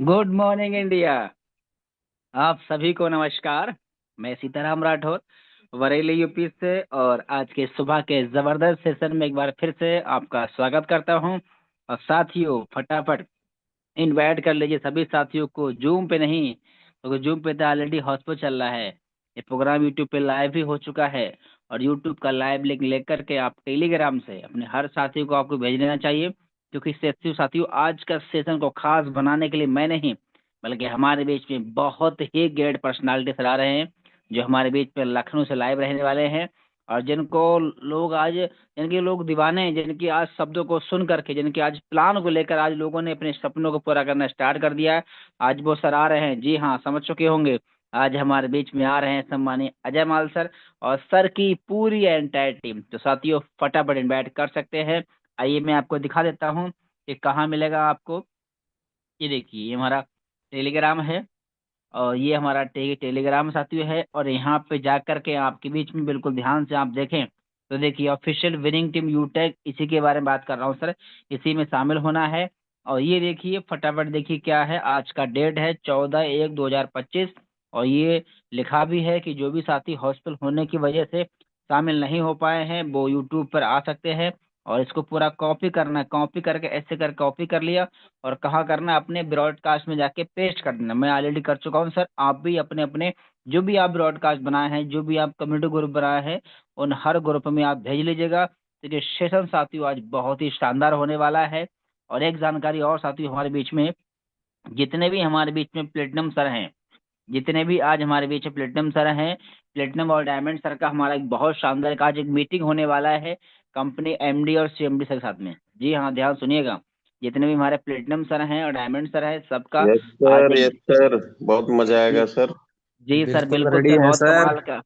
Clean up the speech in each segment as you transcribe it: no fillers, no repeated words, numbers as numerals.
Good morning India. आप सभी को नमस्कार। मैं सीताराम राठौर, बरेली यूपी से, और आज के सुबह के जबरदस्त सेशन में एक बार फिर से आपका स्वागत करता हूं। और साथियों, फटाफट इनवाइट कर लीजिए सभी साथियों को। जूम पे नहीं, क्योंकि जूम पे तो ऑलरेडी हॉटस्पॉट चल रहा है। ये प्रोग्राम यूट्यूब पे लाइव भी हो चुका है। और यूट्यूब का लाइव लिंक लेकर के आप टेलीग्राम से अपने हर साथी को आपको भेज देना चाहिए। क्योंकि साथियों, आज का सेशन को खास बनाने के लिए मैं नहीं, बल्कि हमारे बीच में बहुत ही ग्रेट पर्सनालिटी सर आ रहे हैं, जो हमारे बीच में लखनऊ से लाइव रहने वाले हैं। और जिनके लोग दीवाने हैं, जिनकी आज शब्दों को सुन करके, जिनके आज प्लान को लेकर आज लोगों ने अपने सपनों को पूरा करना स्टार्ट कर दिया है। आज वो सर आ रहे हैं, जी हाँ, समझ चुके होंगे। आज हमारे बीच में आ रहे हैं सम्मानीय अजय माल सर, और सर की पूरी एंटायर टीम। तो साथियों, फटाफट इनवाइट कर सकते हैं। आइए मैं आपको दिखा देता हूँ कि कहाँ मिलेगा आपको। ये देखिए, ये हमारा टेलीग्राम है, और ये हमारा टेलीग्राम साथियों है। और यहाँ पे जा करके आपके बीच में बिल्कुल ध्यान से आप देखें, तो देखिए, ऑफिशियल विनिंग टीम यूटेक, इसी के बारे में बात कर रहा हूँ सर। इसी में शामिल होना है। और ये देखिए, फटाफट देखिए क्या है। आज का डेट है 14/1/2025। और ये लिखा भी है कि जो भी साथी हॉस्पिटल होने की वजह से शामिल नहीं हो पाए हैं, वो यूट्यूब पर आ सकते हैं। और इसको पूरा कॉपी करना है, कॉपी करके ऐसे कर कॉपी कर लिया, और कहाँ करना है, अपने ब्रॉडकास्ट में जाके पेस्ट कर देना। मैं ऑलरेडी कर चुका हूँ सर। आप भी अपने अपने जो भी आप ब्रॉडकास्ट बनाए हैं, जो भी आप कम्युनिटी ग्रुप बनाए हैं, उन हर ग्रुप में आप भेज लीजिएगा। देखिए, सेशन साथियों आज बहुत ही शानदार होने वाला है। और एक जानकारी और साथियों, हमारे बीच में जितने भी हमारे बीच में प्लेटिनम सर हैं, जितने भी आज हमारे बीच में प्लेटिनम सर हैं, प्लेटिनम और डायमंड सर का हमारा एक बहुत शानदार एक आज एक मीटिंग होने वाला है, कंपनी एमडी और सीएमडी सर के साथ में। जी हाँ, ध्यान सुनिएगा। जितने भी हमारे प्लेटिनम सर हैं और डायमंड सर हैं, सबका यस आज सर, एक, यस सर। बहुत मजा जी, आएगा सर। जी सर, बिल्कुल बिल्कुल रेडी सर, है बहुत सर। कमाल का।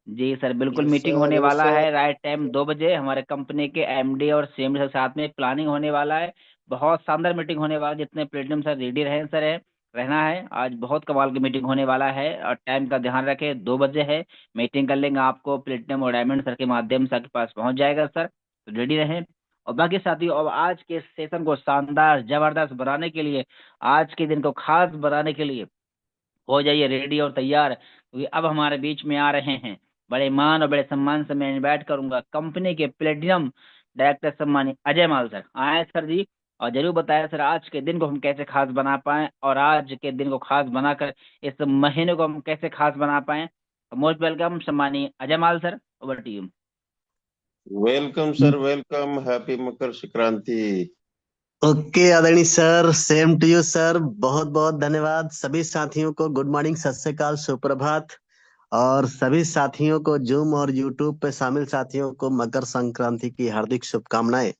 जी सर, बिल्कुल यस मीटिंग सर, होने यस वाला सर। है। राइट टाइम 2 बजे हमारे कंपनी के एमडी और सीएमडी के साथ में प्लानिंग होने वाला है। बहुत शानदार मीटिंग होने वाला है। जितने प्लेटिनम सर रेडी रहे सर है, रहना है, आज बहुत कमाल की मीटिंग होने वाला है। और टाइम का ध्यान रखें, 2 बजे है मीटिंग। कर लेंगे, आपको प्लेटिनम और डायमंड सर के माध्यम से आपके पास पहुंच जाएगा सर, तो रेडी रहें। और बाकी साथियों, अब आज के सेशन को शानदार जबरदस्त बनाने के लिए, आज के दिन को खास बनाने के लिए हो जाइए रेडी और तैयार, क्योंकि अब हमारे बीच में आ रहे हैं, बड़े मान और बड़े सम्मान से मैं इनवाइट करूंगा कंपनी के प्लेटिनम डायरेक्टर सम्मानित अजय माल सर। आए सर जी, और जरूर बताएं सर आज के दिन को हम कैसे खास बना पाए, और आज के दिन को खास बनाकर इस महीने को हम कैसे खास बना पाए। मोस्ट वेलकम सम्मानित Ajay Mall sir, over to you. Welcome sir, welcome. Happy Makar Sankranti. Okay आदरणीय sir, same to you sir. बहुत बहुत धन्यवाद। सभी साथियों को गुड मॉर्निंग, सत श्री अकाल, सुप्रभात। और सभी साथियों को, जूम और यूट्यूब पे शामिल साथियों को मकर संक्रांति की हार्दिक शुभकामनाएं।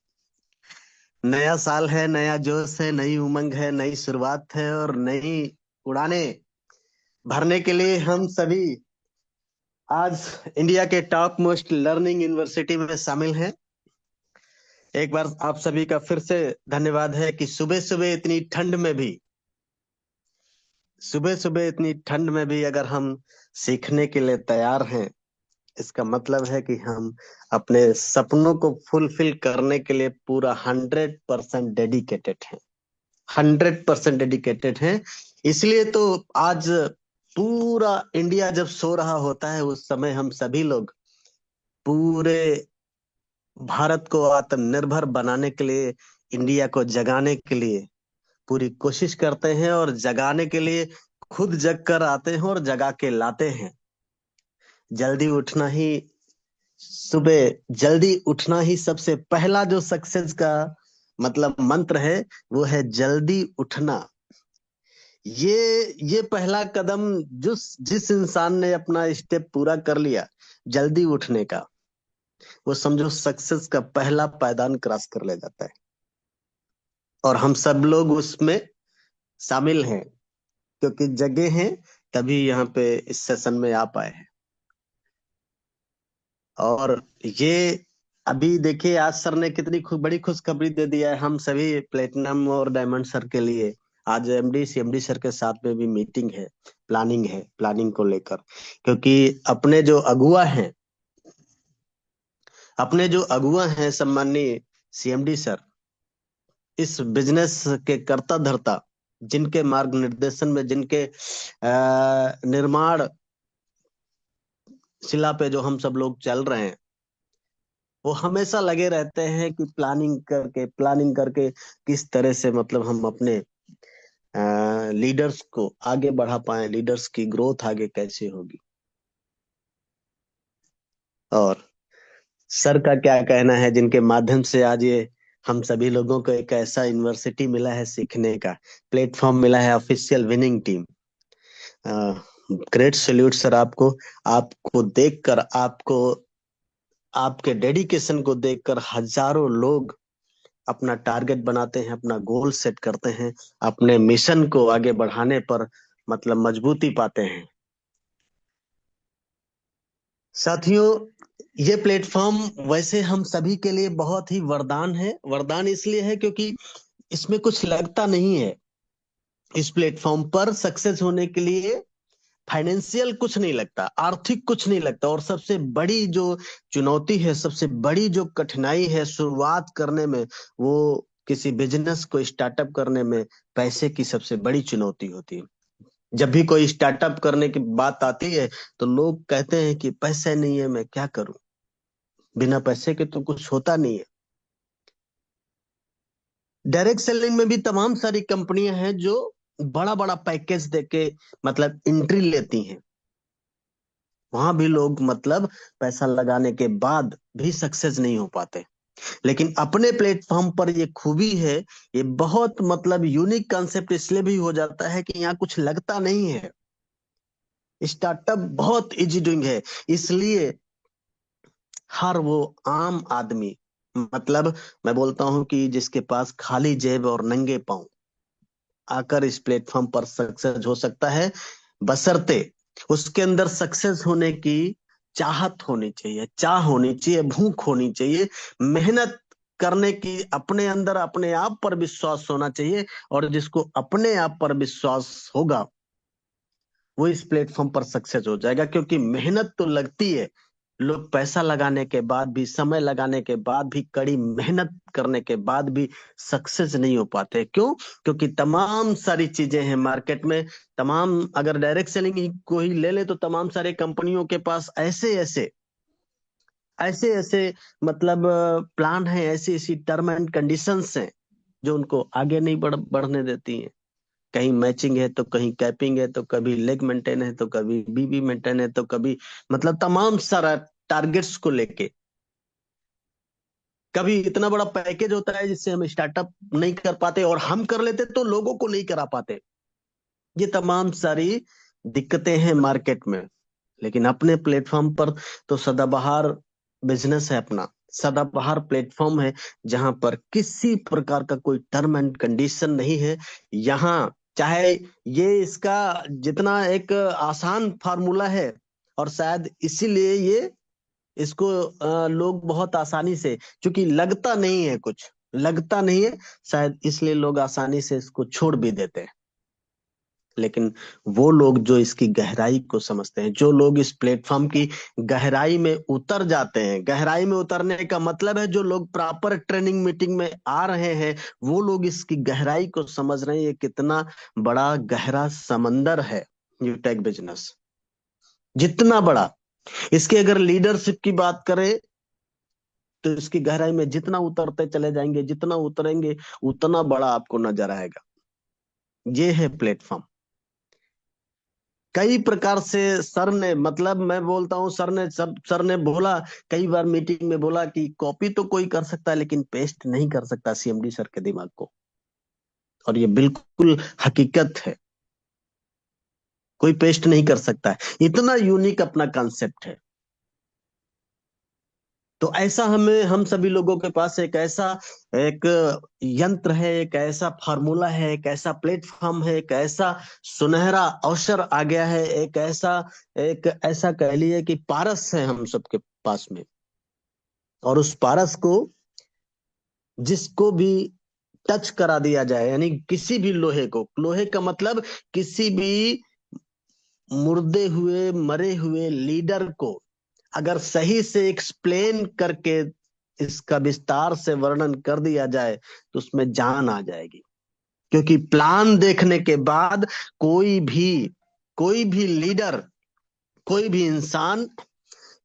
नया साल है, नया जोश है, नई उमंग है, नई शुरुआत है, और नई उड़ाने भरने के लिए हम सभी आज इंडिया के टॉप मोस्ट लर्निंग यूनिवर्सिटी में शामिल हैं। एक बार आप सभी का फिर से धन्यवाद है कि सुबह सुबह इतनी ठंड में भी, सुबह सुबह इतनी ठंड में भी अगर हम सीखने के लिए तैयार हैं, इसका मतलब है कि हम अपने सपनों को फुलफिल करने के लिए पूरा 100% डेडिकेटेड हैं। 100% डेडिकेटेड हैं। इसलिए तो आज पूरा इंडिया जब सो रहा होता है, उस समय हम सभी लोग पूरे भारत को आत्मनिर्भर बनाने के लिए, इंडिया को जगाने के लिए पूरी कोशिश करते हैं, और जगाने के लिए खुद जग कर आते हैं और जगा के लाते हैं। जल्दी उठना ही, सुबह जल्दी उठना ही सबसे पहला जो सक्सेस का मतलब मंत्र है, वो है जल्दी उठना। ये पहला कदम जिस इंसान ने अपना स्टेप पूरा कर लिया जल्दी उठने का, वो समझो सक्सेस का पहला पायदान क्रॉस कर ले जाता है। और हम सब लोग उसमें शामिल हैं, क्योंकि जगह हैं, तभी यहाँ पे इस सेशन में आ पाए हैं। और ये अभी देखिए, आज सर ने कितनी बड़ी खुशखबरी दे दिया है हम सभी प्लेटिनम और डायमंड सर के लिए। आज एमडी सीएमडी सर के साथ में भी मीटिंग है प्लानिंग को लेकर। क्योंकि अपने जो अगुआ हैं सम्माननीय सीएमडी सर, इस बिजनेस के कर्ता धर्ता, जिनके मार्गनिर्देशन में, जिनके निर्माण शिला पे जो हम सब लोग चल रहे हैं, वो हमेशा लगे रहते हैं कि प्लानिंग करके किस तरह से मतलब हम अपने लीडर्स को आगे बढ़ा पाए, लीडर्स की ग्रोथ आगे कैसे होगी। और सर का क्या कहना है, जिनके माध्यम से आज ये हम सभी लोगों को एक ऐसा यूनिवर्सिटी मिला है, सीखने का प्लेटफॉर्म मिला है, official winning team. Great salute sir आपको। आपको देखकर, आपको, आपके डेडिकेशन को देखकर हजारों लोग अपना टारगेट बनाते हैं, अपना गोल सेट करते हैं, अपने मिशन को आगे बढ़ाने पर मतलब मजबूती पाते हैं। साथियों, ये प्लेटफॉर्म वैसे हम सभी के लिए बहुत ही वरदान है। वरदान इसलिए है क्योंकि इसमें कुछ लगता नहीं है। इस प्लेटफॉर्म पर सक्सेस होने के लिए फाइनेंशियल कुछ नहीं लगता, आर्थिक कुछ नहीं लगता, और सबसे बड़ी जो चुनौती है, सबसे बड़ी जो कठिनाई है शुरुआत करने में, वो किसी बिजनेस को स्टार्टअप करने में पैसे की सबसे बड़ी चुनौती होती है। जब भी कोई स्टार्टअप करने की बात आती है तो लोग कहते हैं कि पैसे नहीं है, मैं क्या करूं। बिना पैसे के तो कुछ होता नहीं है। डायरेक्ट सेलिंग में भी तमाम सारी कंपनियां हैं जो बड़ा बड़ा पैकेज देके मतलब एंट्री लेती हैं। वहां भी लोग मतलब पैसा लगाने के बाद भी सक्सेस नहीं हो पाते। लेकिन अपने प्लेटफॉर्म पर ये खूबी है, ये बहुत मतलब यूनिक कंसेप्ट इसलिए भी हो जाता है कि यहाँ कुछ लगता नहीं है। स्टार्टअप बहुत इजी डूइंग है, इसलिए हर वो आम आदमी, मतलब मैं बोलता हूं कि जिसके पास खाली जेब और नंगे पांव आकर इस प्लेटफॉर्म पर सक्सेस हो सकता है, बशर्ते उसके अंदर सक्सेस होने की चाहत होनी चाहिए, चाह होनी चाहिए, भूख होनी चाहिए, मेहनत करने की अपने अंदर अपने आप पर विश्वास होना चाहिए। और जिसको अपने आप पर विश्वास होगा वो इस प्लेटफॉर्म पर सक्सेस हो जाएगा, क्योंकि मेहनत तो लगती है। लोग पैसा लगाने के बाद भी, समय लगाने के बाद भी, कड़ी मेहनत करने के बाद भी सक्सेस नहीं हो पाते। क्यों? क्योंकि तमाम सारी चीजें हैं मार्केट में। तमाम, अगर डायरेक्ट सेलिंग ही को ही ले ले तो तमाम सारे कंपनियों के पास ऐसे ऐसे ऐसे ऐसे मतलब प्लान है, ऐसी ऐसी टर्म एंड कंडीशंस हैं जो उनको आगे नहीं बढ़ने देती हैं। कहीं मैचिंग है तो कहीं कैपिंग है, तो कभी लेग मेंटेन है, तो कभी बीबी मेंटेन है, तो कभी मतलब तमाम सारा टारगेट्स को लेके। कभी इतना बड़ा पैकेज होता है जिससे हम स्टार्टअप नहीं कर पाते, और हम कर लेते तो लोगों को नहीं करा पाते। ये तमाम सारी दिक्कतें हैं मार्केट में। लेकिन अपने प्लेटफॉर्म पर तो सदाबहार बिजनेस है अपना, सदाबहार प्लेटफॉर्म है, जहां पर किसी प्रकार का कोई टर्म एंड कंडीशन नहीं है। यहाँ चाहे ये इसका जितना एक आसान फार्मूला है, और शायद इसीलिए ये इसको लोग बहुत आसानी से, क्योंकि लगता नहीं है, कुछ लगता नहीं है, शायद इसलिए लोग आसानी से इसको छोड़ भी देते हैं। लेकिन वो लोग जो इसकी गहराई को समझते हैं, जो लोग इस प्लेटफॉर्म की गहराई में उतर जाते हैं, गहराई में उतरने का मतलब है जो लोग प्रॉपर ट्रेनिंग मीटिंग में आ रहे हैं, वो लोग इसकी गहराई को समझ रहे हैं। ये कितना बड़ा गहरा समंदर है ये टेक बिजनेस, जितना बड़ा। इसके अगर लीडरशिप की बात करें तो इसकी गहराई में जितना उतरते चले जाएंगे, जितना उतरेंगे उतना बड़ा आपको नजर आएगा। ये है प्लेटफॉर्म। कई प्रकार से सर ने, मतलब मैं बोलता हूँ, सर ने बोला, कई बार मीटिंग में बोला कि कॉपी तो कोई कर सकता है लेकिन पेस्ट नहीं कर सकता सीएमडी सर के दिमाग को। और ये बिल्कुल हकीकत है, कोई पेस्ट नहीं कर सकता है, इतना यूनिक अपना कॉन्सेप्ट है। तो ऐसा हमें, हम सभी लोगों के पास एक ऐसा एक यंत्र है, एक ऐसा फार्मूला है, एक ऐसा प्लेटफॉर्म है, एक ऐसा सुनहरा अवसर आ गया है, एक ऐसा कह लिए कि पारस है हम सबके पास में। और उस पारस को जिसको भी टच करा दिया जाए, यानी किसी भी लोहे को, लोहे का मतलब किसी भी मुर्दे हुए, मरे हुए लीडर को अगर सही से एक्सप्लेन करके इसका विस्तार से वर्णन कर दिया जाए तो उसमें जान आ जाएगी। क्योंकि प्लान देखने के बाद कोई भी लीडर, कोई भी इंसान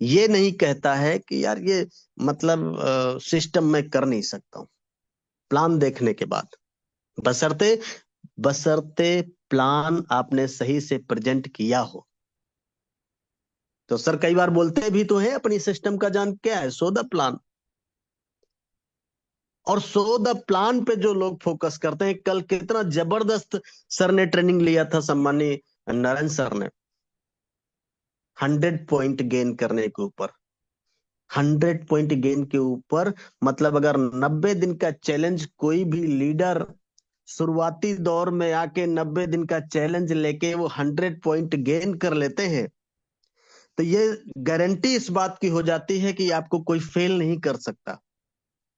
ये नहीं कहता है कि यार ये मतलब सिस्टम में कर नहीं सकता हूं। प्लान देखने के बाद, बशर्ते बशर्ते प्लान आपने सही से प्रेजेंट किया हो। तो सर कई बार बोलते भी तो है अपनी सिस्टम का जान क्या है, सो द प्लान। और सो द प्लान पे जो लोग फोकस करते हैं, कल कितना जबरदस्त सर ने ट्रेनिंग लिया था, सम्मानी नारायण सर ने, 100 पॉइंट गेन करने के ऊपर। 100 पॉइंट गेन के ऊपर मतलब अगर 90 दिन का चैलेंज कोई भी लीडर शुरुआती दौर में आके 90 दिन का चैलेंज लेके वो 100 पॉइंट गेन कर लेते हैं, तो ये गारंटी इस बात की हो जाती है कि आपको कोई फेल नहीं कर सकता।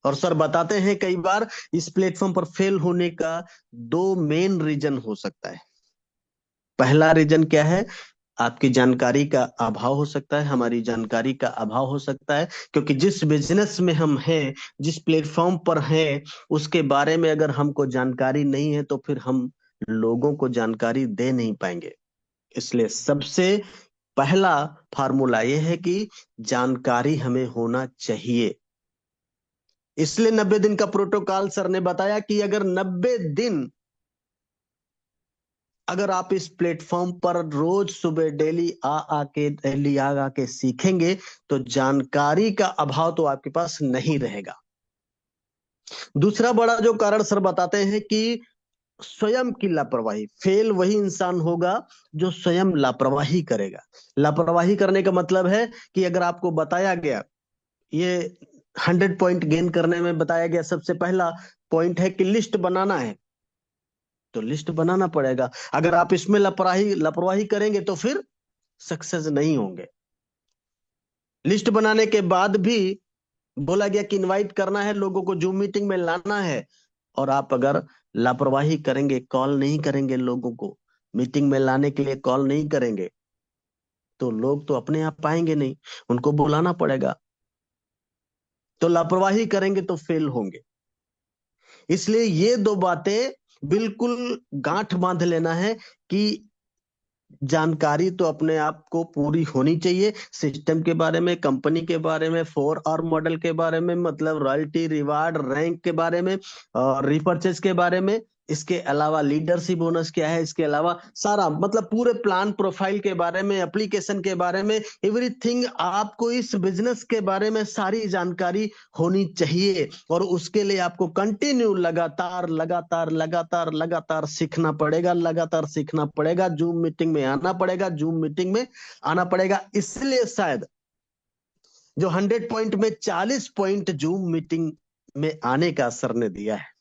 और सर बताते हैं कई बार इस प्लेटफॉर्म पर फेल होने का दो मेन रीजन हो सकता है। पहला रीजन क्या है? आपकी जानकारी का अभाव हो सकता है, हमारी जानकारी का अभाव हो सकता है, क्योंकि जिस बिजनेस में हम हैं, जिस प्लेटफॉर्म पर हैं, उसके बारे में अगर हमको जानकारी नहीं है तो फिर हम लोगों को जानकारी दे नहीं पाएंगे। इसलिए सबसे पहला फार्मूला यह है कि जानकारी हमें होना चाहिए। इसलिए 90 दिन का प्रोटोकॉल सर ने बताया कि अगर 90 दिन अगर आप इस प्लेटफॉर्म पर रोज सुबह डेली आ आके सीखेंगे तो जानकारी का अभाव तो आपके पास नहीं रहेगा। दूसरा बड़ा जो कारण सर बताते हैं कि स्वयं की लापरवाही। फेल वही इंसान होगा जो स्वयं लापरवाही करेगा। लापरवाही करने का मतलब है कि अगर आपको बताया गया, ये 100 पॉइंट गेन करने में बताया गया सबसे पहला पॉइंट है कि लिस्ट बनाना है, तो लिस्ट बनाना पड़ेगा। अगर आप इसमें लापरवाही लापरवाही करेंगे तो फिर सक्सेस नहीं होंगे। लिस्ट बनाने के बाद भी बोला गया कि इनवाइट करना है लोगों को, जूम मीटिंग में लाना है, और आप अगर लापरवाही करेंगे, कॉल नहीं करेंगे लोगों को, मीटिंग में लाने के लिए कॉल नहीं करेंगे, तो लोग तो अपने आप आएंगे नहीं, उनको बुलाना पड़ेगा। तो लापरवाही करेंगे तो फेल होंगे। इसलिए ये दो बातें बिल्कुल गांठ बांध लेना है कि जानकारी तो अपने आप को पूरी होनी चाहिए, सिस्टम के बारे में, कंपनी के बारे में, 4R मॉडल के बारे में, मतलब रॉयल्टी, रिवार्ड, रैंक के बारे में, और रिपर्चेज के बारे में। इसके अलावा लीडरशिप बोनस क्या है, इसके अलावा सारा मतलब पूरे प्लान प्रोफाइल के बारे में, एप्लीकेशन के बारे में, एवरीथिंग आपको इस बिजनेस के बारे में सारी जानकारी होनी चाहिए। और उसके लिए आपको कंटिन्यू लगातार लगातार लगातार लगातार सीखना पड़ेगा, लगातार सीखना पड़ेगा, जूम मीटिंग में आना पड़ेगा, जूम मीटिंग में आना पड़ेगा। इसलिए शायद जो 100 पॉइंट में 40 पॉइंट जूम मीटिंग में आने का सर ने दिया है,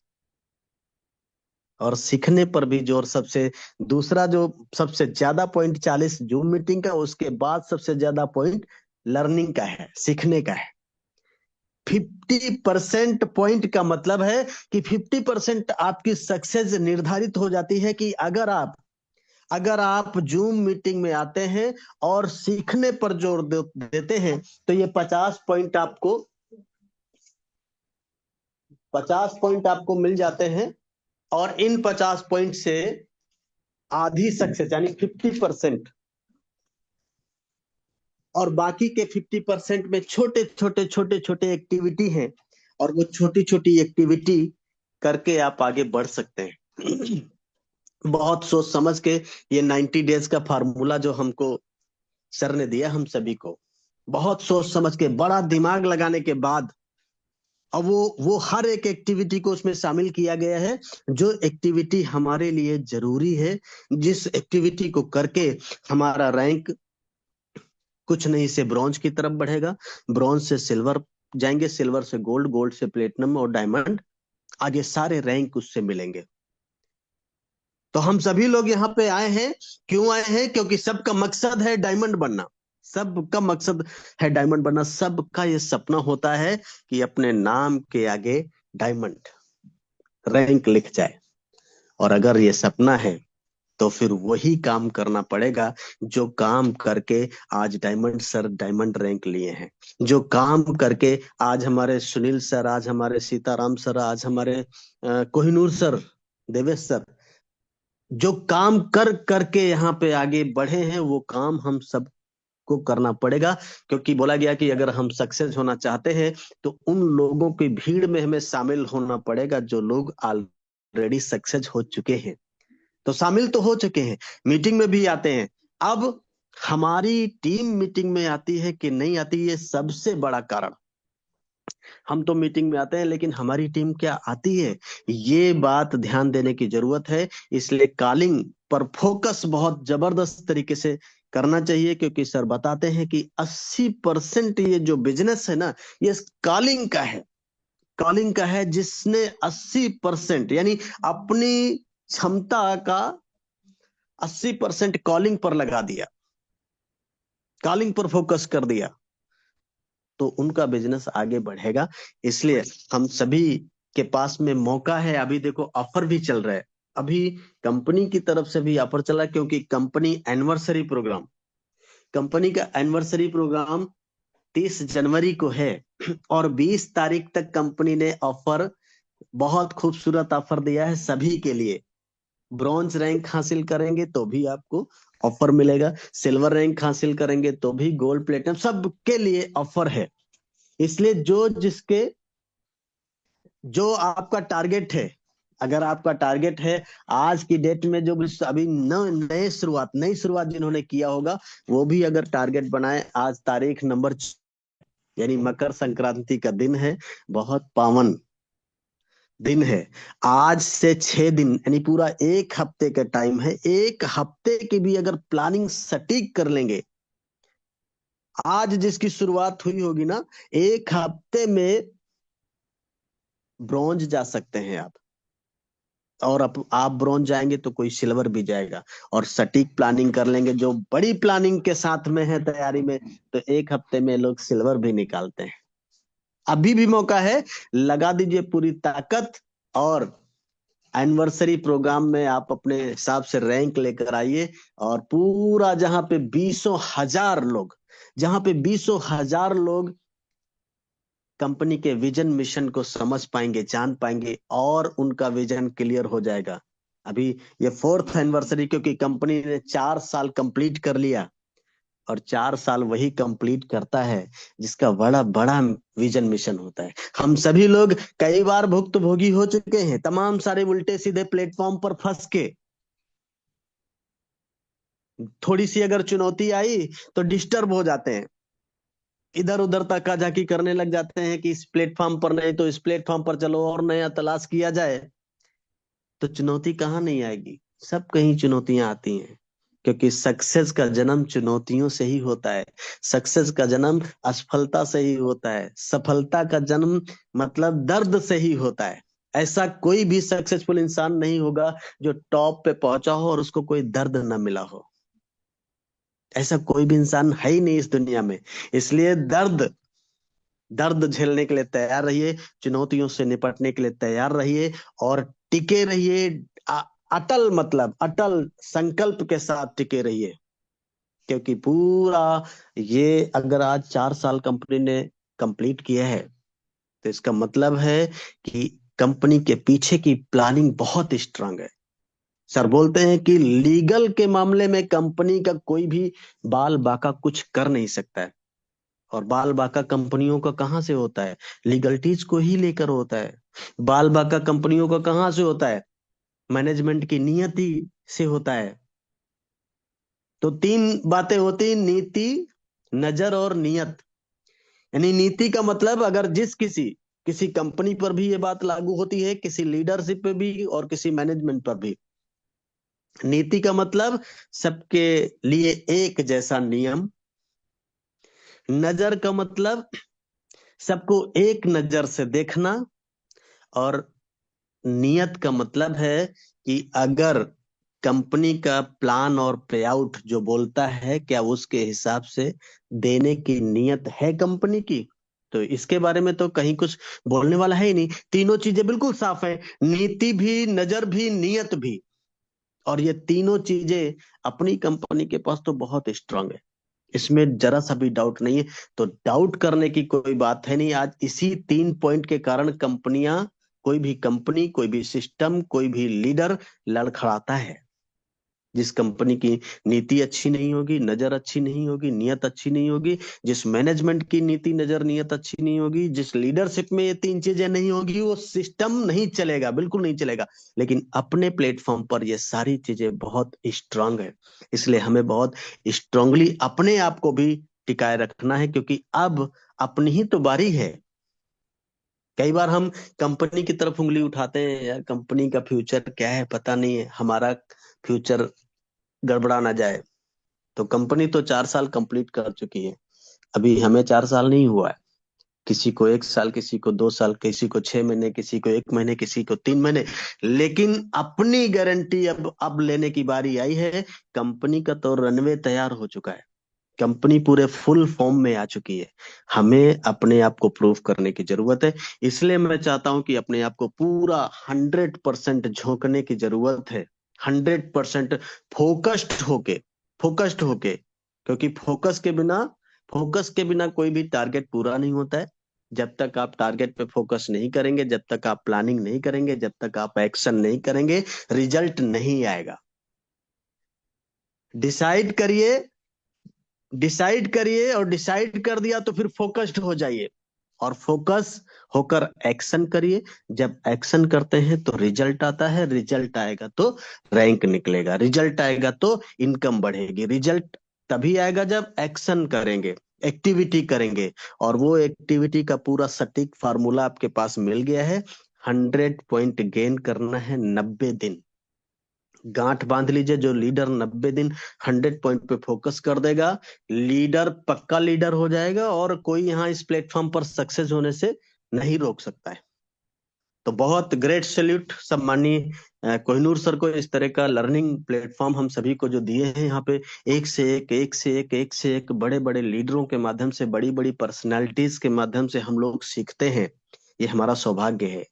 और सीखने पर भी जोर सबसे दूसरा जो सबसे ज्यादा पॉइंट 40 जूम मीटिंग का, उसके बाद सबसे ज्यादा पॉइंट लर्निंग का है, सीखने का है। 50% पॉइंट का मतलब है कि 50% आपकी सक्सेस निर्धारित हो जाती है कि अगर आप जूम मीटिंग में आते हैं और सीखने पर जोर देते हैं, तो ये 50 पॉइंट आपको मिल जाते हैं। और इन 50 पॉइंट से आधी सक्सेस यानी 50%, और बाकी के 50% में छोटे छोटे छोटे छोटे एक्टिविटी हैं, और वो छोटी छोटी एक्टिविटी करके आप आगे बढ़ सकते हैं। बहुत सोच समझ के ये 90 डेज का फार्मूला जो हमको सर ने दिया, हम सभी को बहुत सोच समझ के बड़ा दिमाग लगाने के बाद, अब वो हर एक एक्टिविटी को उसमें शामिल किया गया है, जो एक्टिविटी हमारे लिए जरूरी है, जिस एक्टिविटी को करके हमारा रैंक कुछ नहीं से ब्रॉन्ज की तरफ बढ़ेगा, ब्रॉन्ज से सिल्वर जाएंगे, सिल्वर से गोल्ड, गोल्ड से प्लेटिनम और डायमंड, आगे सारे रैंक उससे मिलेंगे। तो हम सभी लोग यहाँ पे आए हैं, क्यों आए हैं? क्योंकि सबका मकसद है डायमंड बनना। सबका मकसद है डायमंड बनना, सबका ये सपना होता है कि अपने नाम के आगे डायमंड रैंक लिख जाए। और अगर ये सपना है तो फिर वही काम करना पड़ेगा जो काम करके आज डायमंड सर डायमंड रैंक लिए हैं, जो काम करके आज हमारे सुनील सर, आज हमारे सीताराम सर, आज हमारे कोहिनूर सर देवेश सर, जो काम कर करके यहाँ पे आगे बढ़े हैं वो काम हम सब को करना पड़ेगा, क्योंकि बोला गया कि अगर हम सक्सेस होना चाहते हैं तो उन लोगों की भीड़ में हमें शामिल होना पड़ेगा जो लोग ऑलरेडी सक्सेस हो चुके हैं। तो शामिल तो हो चुके हैं, मीटिंग में भी आते हैं। अब हमारी टीम मीटिंग में आती है कि नहीं आती, ये सबसे बड़ा कारण। हम तो मीटिंग में आते हैं लेकिन हमारी टीम क्या आती है, ये बात ध्यान देने की जरूरत है। इसलिए कॉलिंग पर फोकस बहुत जबरदस्त तरीके से करना चाहिए, क्योंकि सर बताते हैं कि 80% ये जो बिजनेस है ना, ये कॉलिंग का है। कॉलिंग का है, जिसने 80% यानी अपनी क्षमता का 80% कॉलिंग पर लगा दिया, कॉलिंग पर फोकस कर दिया, तो उनका बिजनेस आगे बढ़ेगा। इसलिए हम सभी के पास में मौका है। अभी देखो ऑफर भी चल रहा है, अभी कंपनी की तरफ से भी ऑफर चला, क्योंकि कंपनी का एनिवर्सरी प्रोग्राम 30 जनवरी को है। और 20 तारीख तक कंपनी ने ऑफर, बहुत खूबसूरत ऑफर दिया है सभी के लिए। ब्रॉन्ज रैंक हासिल करेंगे तो भी आपको ऑफर मिलेगा, सिल्वर रैंक हासिल करेंगे तो भी, गोल्ड प्लेटिनम, सबके लिए ऑफर है। इसलिए जो आपका टारगेट है, अगर आपका टारगेट है आज की डेट में, जो भी अभी नई शुरुआत जिन्होंने किया होगा, वो भी अगर टारगेट बनाए, आज तारीख नंबर यानी मकर संक्रांति का दिन है, बहुत पावन दिन है। आज से 6 दिन यानी पूरा एक हफ्ते का टाइम है। एक हफ्ते की भी अगर प्लानिंग सटीक कर लेंगे, आज जिसकी शुरुआत हुई होगी ना, एक हफ्ते में ब्रॉन्ज जा सकते हैं आप। और आप ब्रॉन्ज जाएंगे तो कोई सिल्वर भी जाएगा। और सटीक प्लानिंग कर लेंगे, जो बड़ी प्लानिंग के साथ में है तैयारी में, तो एक हफ्ते में लोग सिल्वर भी निकालते हैं। अभी भी मौका है, लगा दीजिए पूरी ताकत। और एनिवर्सरी प्रोग्राम में आप अपने हिसाब से रैंक लेकर आइए। और पूरा जहां पे बीसों हजार लोग कंपनी के विजन मिशन को समझ पाएंगे, जान पाएंगे, और उनका विजन क्लियर हो जाएगा। अभी ये 4th एनिवर्सरी, क्योंकि कंपनी ने 4 साल कंप्लीट कर लिया, और 4 साल वही कंप्लीट करता है जिसका बड़ा बड़ा विजन मिशन होता है। हम सभी लोग कई बार भुक्तभोगी हो चुके हैं, तमाम सारे उल्टे सीधे प्लेटफॉर्म पर फंस के। थोड़ी सी अगर चुनौती आई तो डिस्टर्ब हो जाते हैं, इधर उधर तकाझाकी करने लग जाते हैं कि इस प्लेटफॉर्म पर नहीं तो इस प्लेटफॉर्म पर चलो, और नया तलाश किया जाए। तो चुनौती कहाँ नहीं आएगी, सब कहीं चुनौतियां आती हैं, क्योंकि सक्सेस का जन्म चुनौतियों से ही होता है। सक्सेस का जन्म असफलता से ही होता है। सफलता का जन्म मतलब दर्द से ही होता है। ऐसा कोई भी सक्सेसफुल इंसान नहीं होगा जो टॉप पे पहुंचा हो और उसको कोई दर्द न मिला हो। ऐसा कोई भी इंसान है ही नहीं इस दुनिया में। इसलिए दर्द दर्द झेलने के लिए तैयार रहिए, चुनौतियों से निपटने के लिए तैयार रहिए, और टिके रहिए। अटल मतलब अटल संकल्प के साथ टिके रहिए। क्योंकि पूरा ये अगर आज 4 साल कंपनी ने कंप्लीट किया है, तो इसका मतलब है कि कंपनी के पीछे की प्लानिंग बहुत स्ट्रांग है। सर बोलते हैं कि लीगल के मामले में कंपनी का कोई भी बाल बाका कुछ कर नहीं सकता है। और बाल बाका कंपनियों का कहाँ से होता है, लीगलिटीज को ही लेकर होता है। बाल बाका कंपनियों का कहाँ से होता है, मैनेजमेंट की नियति से होता है। तो 3 बातें होती हैं, नीति, नजर और नियत। यानी नीति का मतलब, अगर किसी कंपनी पर भी ये बात लागू होती है, किसी लीडरशिप पे भी और किसी मैनेजमेंट पर भी। नीति का मतलब सबके लिए एक जैसा नियम। नजर का मतलब सबको एक नजर से देखना। और नियत का मतलब है कि अगर कंपनी का प्लान और पे आउट जो बोलता है, क्या उसके हिसाब से देने की नियत है कंपनी की। तो इसके बारे में तो कहीं कुछ बोलने वाला है ही नहीं, तीनों चीजें बिल्कुल साफ है, नीति भी, नजर भी, नियत भी। और ये तीनों चीजें अपनी कंपनी के पास तो बहुत स्ट्रांग है, इसमें जरा सा भी डाउट नहीं है। तो डाउट करने की कोई बात है नहीं। आज इसी 3 पॉइंट के कारण कंपनियां कोई भी कंपनी, कोई भी सिस्टम, कोई भी लीडर लड़खड़ाता है। जिस कंपनी की नीति अच्छी नहीं होगी, नजर अच्छी नहीं होगी, नियत अच्छी नहीं होगी, जिस मैनेजमेंट की नीति नजर नियत अच्छी नहीं होगी, जिस लीडरशिप में ये तीन चीजें नहीं होगी, वो सिस्टम नहीं चलेगा, बिल्कुल नहीं चलेगा। लेकिन अपने प्लेटफॉर्म पर ये सारी चीजें बहुत स्ट्रांग है। इसलिए हमें बहुत स्ट्रांगली अपने आप को भी टिकाए रखना है, क्योंकि अब अपनी ही तो बारी है। कई बार हम कंपनी की तरफ उंगली उठाते हैं, यार कंपनी का फ्यूचर क्या है पता नहीं है, हमारा फ्यूचर गड़बड़ा ना जाए। तो कंपनी तो 4 साल कंप्लीट कर चुकी है, अभी हमें 4 साल नहीं हुआ है। किसी को 1 साल, किसी को 2 साल, किसी को 6 महीने, किसी को 1 महीने, किसी को 3 महीने। लेकिन अपनी गारंटी अब लेने की बारी आई है। कंपनी का तो रनवे तैयार हो चुका है, कंपनी पूरे फुल फॉर्म में आ चुकी है। हमें अपने आप को प्रूव करने की जरूरत है। इसलिए मैं चाहता हूं कि अपने आप को पूरा 100% झोंकने की जरूरत है। 100% फोकस्ड होके, फोकस्ड होके, क्योंकि फोकस के बिना कोई भी टारगेट पूरा नहीं होता है। जब तक आप टारगेट पे फोकस नहीं करेंगे, जब तक आप प्लानिंग नहीं करेंगे, जब तक आप एक्शन नहीं करेंगे, रिजल्ट नहीं आएगा। डिसाइड करिए, डिसाइड करिए, और डिसाइड कर दिया तो फिर फोकस्ड हो जाइए, और फोकस होकर एक्शन करिए। जब एक्शन करते हैं तो रिजल्ट आता है, रिजल्ट आएगा तो रैंक निकलेगा, रिजल्ट आएगा तो इनकम बढ़ेगी। रिजल्ट तभी आएगा जब एक्शन करेंगे, एक्टिविटी करेंगे। और वो एक्टिविटी का पूरा सटीक फार्मूला आपके पास मिल गया है। 100 पॉइंट गेन करना है 90 दिन। गांठ बांध लीजिए, जो लीडर 90 दिन 100 पॉइंट पे फोकस कर देगा, लीडर पक्का लीडर हो जाएगा, और कोई यहाँ इस प्लेटफॉर्म पर सक्सेस होने से नहीं रोक सकता है। तो बहुत ग्रेट सैल्यूट सब माननीय कोहिनूर सर को, इस तरह का लर्निंग प्लेटफॉर्म हम सभी को जो दिए हैं यहाँ पे। एक से एक, एक से एक, एक से एक बड़े बड़े लीडरों के माध्यम से, बड़ी बड़ी पर्सनैलिटीज के माध्यम से हम लोग सीखते हैं। ये हमारा सौभाग्य है।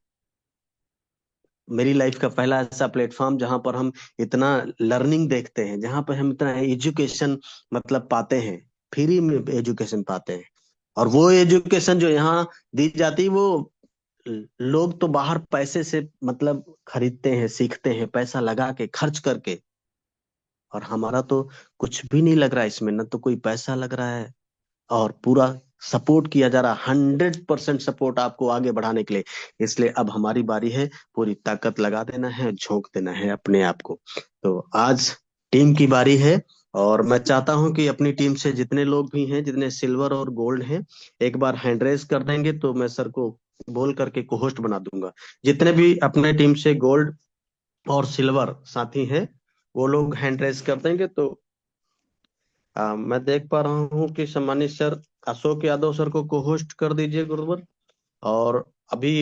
मेरी लाइफ का पहला ऐसा प्लेटफॉर्म जहां पर हम इतना लर्निंग देखते हैं, जहां पर हम इतना एजुकेशन मतलब पाते हैं, फ्री में एजुकेशन पाते हैं। और वो एजुकेशन जो यहाँ दी जाती है, वो लोग तो बाहर पैसे से मतलब खरीदते हैं, सीखते हैं, पैसा लगा के, खर्च करके। और हमारा तो कुछ भी नहीं लग रहा है इसमें, न तो कोई पैसा लग रहा है, और पूरा सपोर्ट किया जा रहा, 100% सपोर्ट आपको आगे बढ़ाने के लिए। इसलिए अब हमारी बारी है, पूरी ताकत लगा देना है, झोंक देना है अपने आप को। तो आज टीम की बारी है, और मैं चाहता हूं कि अपनी टीम से जितने लोग भी हैं, जितने सिल्वर और गोल्ड हैं, एक बार हैंड रेज कर देंगे तो मैं सर को बोल करके को होस्ट बना दूंगा। जितने भी अपने टीम से गोल्ड और सिल्वर साथी हैं, वो लोग हैंड रेज कर देंगे तो मैं देख पा रहा हूँ कि सम्मानित सर अशोक यादव सर को होस्ट कर दीजिए गुरुवर। और अभी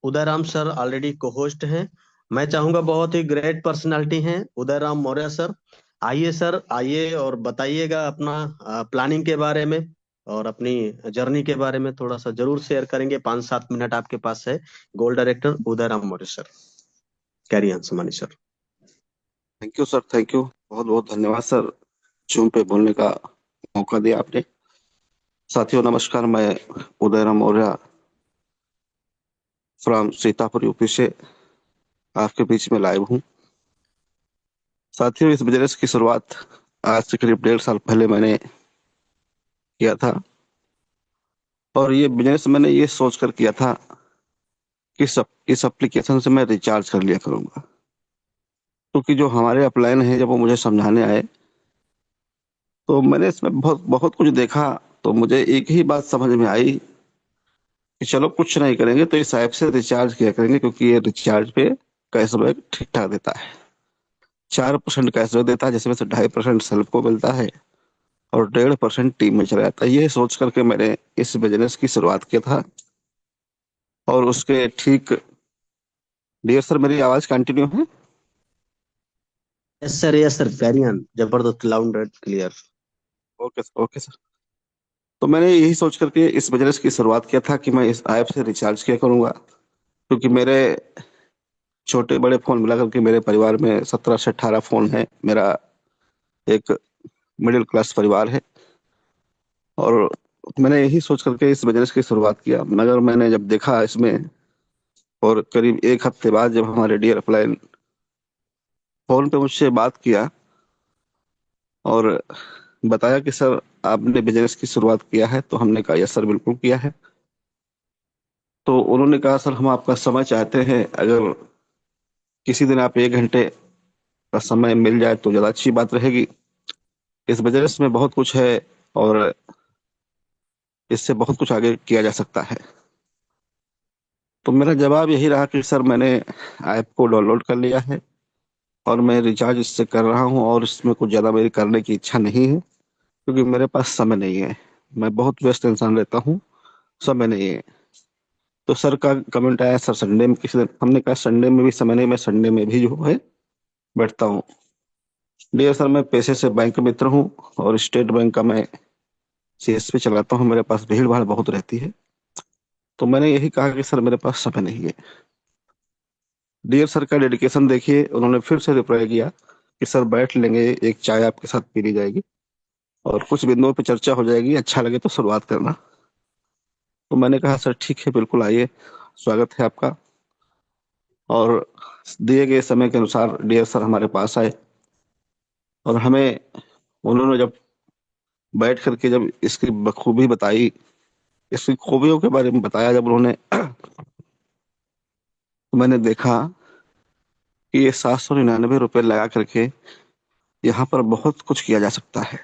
उदयराम सर ऑलरेडी को होस्ट हैं। मैं चाहूंगा, बहुत ही ग्रेट पर्सनालिटी हैं उदयराम मौर्य सर। आइए सर, आइए और बताइएगा अपना प्लानिंग के बारे में, और अपनी जर्नी के बारे में थोड़ा सा जरूर शेयर करेंगे। 5-7 मिनट आपके पास है। Gold director Udayram Maurya sir, carry on सम्मानित sir. Thank you sir, thank you, बहुत बहुत धन्यवाद सर, जूम पे बोलने का मौका दिया आपने। साथियों नमस्कार, मैं उदयराम मौर्य फ्रॉम सीतापुर यूपी से आपके बीच में लाइव हूँ। साथियों, इस बिजनेस की शुरुआत आज से करीब 1.5 साल पहले मैंने किया था, और ये बिजनेस मैंने ये सोच कर किया था कि इस एप्लीकेशन से मैं रिचार्ज कर लिया करूंगा। क्योंकि जो हमारे अपलाइन है, जब वो मुझे समझाने आए तो मैंने इसमें बहुत बहुत कुछ देखा, तो मुझे एक ही बात समझ में आई कि चलो कुछ नहीं करेंगे तो इस ऐप से रिचार्ज किया करेंगे, क्योंकि ये रिचार्ज पे कैशबैक ठीक ठाक देता है। 4% कैशबैक देता है, जिसमें से 2.5% सेल्फ को मिलता है और 1.5% टीम में चला जाता है। ये सोच करके मैंने इस बिजनेस की शुरुआत किया था। और उसके ठीक, डियर सर मेरी आवाज कंटिन्यू है? Yes sir, yes sir, carry on, जबरदस्त, loud and clear. Okay sir, okay sir. तो मैंने यही सोच करके इस बिजनेस की शुरुआत किया था कि मैं इस ऐप से रिचार्ज किया करूंगा, क्योंकि मेरे छोटे बड़े फोन मिलाकर के मेरे परिवार में 17 से 18 फोन है। मेरा एक मिडिल क्लास परिवार है, और मैंने यही सोच करके इस बिजनेस की शुरुआत किया। मगर मैंने जब देखा इसमें और करीब एक हफ्ते बाद जब हमारे डियर अपलाइन फोन पे मुझसे बात किया और बताया कि सर आपने बिजनेस की शुरुआत किया है, तो हमने कहा यस सर बिल्कुल किया है। तो उन्होंने कहा सर हम आपका समय चाहते हैं, अगर किसी दिन आप 1 घंटे का समय मिल जाए तो ज़्यादा अच्छी बात रहेगी। इस बिजनेस में बहुत कुछ है और इससे बहुत कुछ आगे किया जा सकता है। तो मेरा जवाब यही रहा कि सर मैंने ऐप को डाउनलोड कर लिया है और मैं रिचार्ज इससे कर रहा हूँ और इसमें कुछ ज़्यादा मेरी करने की इच्छा नहीं है, क्योंकि मेरे पास समय नहीं है। मैं बहुत व्यस्त इंसान रहता हूँ, समय नहीं है। तो सर का कमेंट आया सर संडे में किसी दिन, हमने कहा संडे में भी समय नहीं, मैं संडे में भी जो है बैठता हूँ। डियर सर मैं पेशे से बैंक मित्र हूँ और स्टेट बैंक का मैं सीएसपी चलाता हूँ, मेरे पास भीड़ भाड़ बहुत रहती है। तो मैंने यही कहा कि सर मेरे पास समय नहीं है। डियर सर का डेडिकेशन देखिए, उन्होंने फिर से रिप्लाई किया कि सर बैठ लेंगे, एक चाय आपके साथ पी ली जाएगी और कुछ बिंदुओं पे चर्चा हो जाएगी, अच्छा लगे तो शुरुआत करना। तो मैंने कहा सर ठीक है, बिल्कुल आइए, स्वागत है आपका। और दिए गए समय के अनुसार डियर सर हमारे पास आए और हमें उन्होंने जब बैठ करके जब इसकी बखूबी बताई, इसकी खूबियों के बारे में बताया जब उन्होंने, तो मैंने देखा कि ये 799 रुपये लगा करके यहाँ पर बहुत कुछ किया जा सकता है,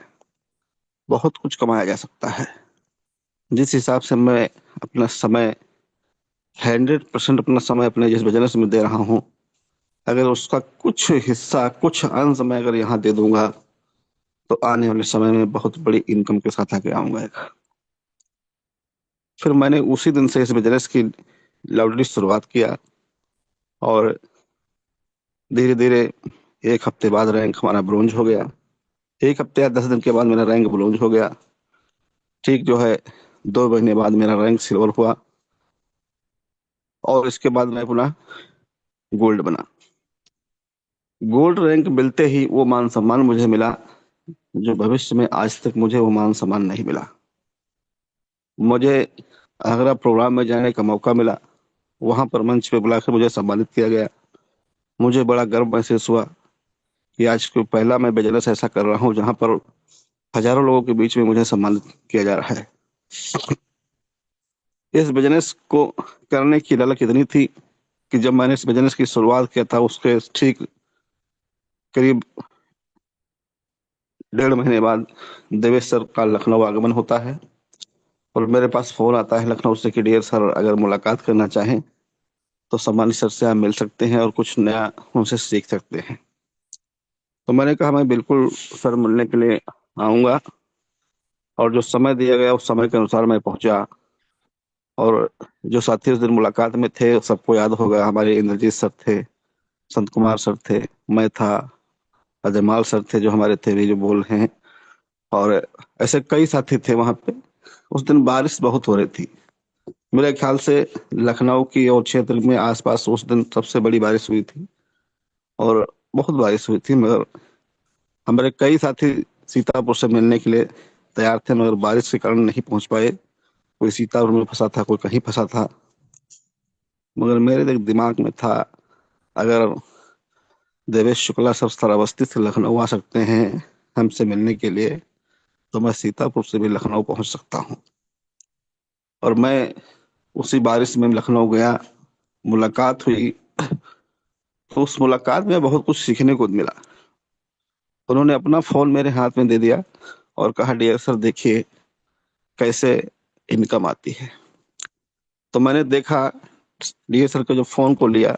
बहुत कुछ कमाया जा सकता है। जिस हिसाब से मैं अपना समय 100% अपना समय अपने जिस बिजनेस में दे रहा हूँ, अगर उसका कुछ हिस्सा कुछ अंश मैं अगर यहाँ दे दूंगा तो आने वाले समय में बहुत बड़ी इनकम के साथ आगे आऊंगा एक। फिर मैंने उसी दिन से इस बिजनेस की लाउडली शुरुआत किया और धीरे धीरे एक हफ्ते बाद रैंक हमारा ब्रोंज हो गया। एक हफ्ते या 10 दिन के बाद मेरा रैंक ब्रोंज हो गया। ठीक जो है 2 महीने बाद मेरा रैंक सिल्वर हुआ और इसके बाद मैं पुनः गोल्ड बना। गोल्ड रैंक मिलते ही वो मान सम्मान मुझे मिला जो भविष्य में आज तक मुझे वो मान सम्मान नहीं मिला। मुझे आगरा प्रोग्राम में जाने का मौका मिला, वहां पर मंच पे बुलाकर मुझे सम्मानित किया गया। मुझे बड़ा गर्व महसूस हुआ कि आज कोई पहला मैं बिजनेस ऐसा कर रहा हूँ जहां पर हजारों लोगों के बीच में मुझे सम्मानित किया जा रहा है। इस बिजनेस को करने की ललक इतनी थी कि जब मैंने इस बिजनेस की शुरुआत किया था उसके ठीक करीब 1.5 महीने बाद देवेश सर का लखनऊ आगमन होता है और मेरे पास फोन आता है लखनऊ से कि डियर सर अगर मुलाकात करना चाहें तो सम्मानित सर से आप मिल सकते हैं और कुछ नया उनसे सीख सकते हैं। तो मैंने कहा मैं बिल्कुल सर मिलने के लिए आऊंगा और जो समय दिया गया उस समय के अनुसार मैं पहुंचा। और जो साथी उस दिन मुलाकात में थे सबको याद होगा, हमारे इंद्रजीत सर थे, संत कुमार सर थे, मैं था, अजयमाल सर थे जो हमारे थे भी जो बोल रहे हैं, और ऐसे कई साथी थे वहां पे। उस दिन बारिश बहुत हो रही थी, मेरे ख्याल से लखनऊ की और क्षेत्र में आसपास उस दिन सबसे बड़ी बारिश हुई थी और बहुत बारिश हुई थी। मगर हमारे कई साथी सीतापुर से मिलने के लिए तैयार थे मगर बारिश के कारण नहीं पहुंच पाए। कोई सीतापुर में फंसा था, कोई कहीं फंसा था। मगर मेरे दिमाग में था अगर देवेश शुक्ला सर श्रावस्ती से लखनऊ आ सकते हैं हमसे मिलने के लिए तो मैं सीतापुर से भी लखनऊ पहुंच सकता हूं। और मैं उसी बारिश में लखनऊ गया, मुलाकात हुई। तो उस मुलाकात में बहुत कुछ सीखने को मिला। उन्होंने अपना फोन मेरे हाथ में दे दिया और कहा डियर सर देखिए कैसे इनकम आती है। तो मैंने देखा, डियर सर के जो फोन को लिया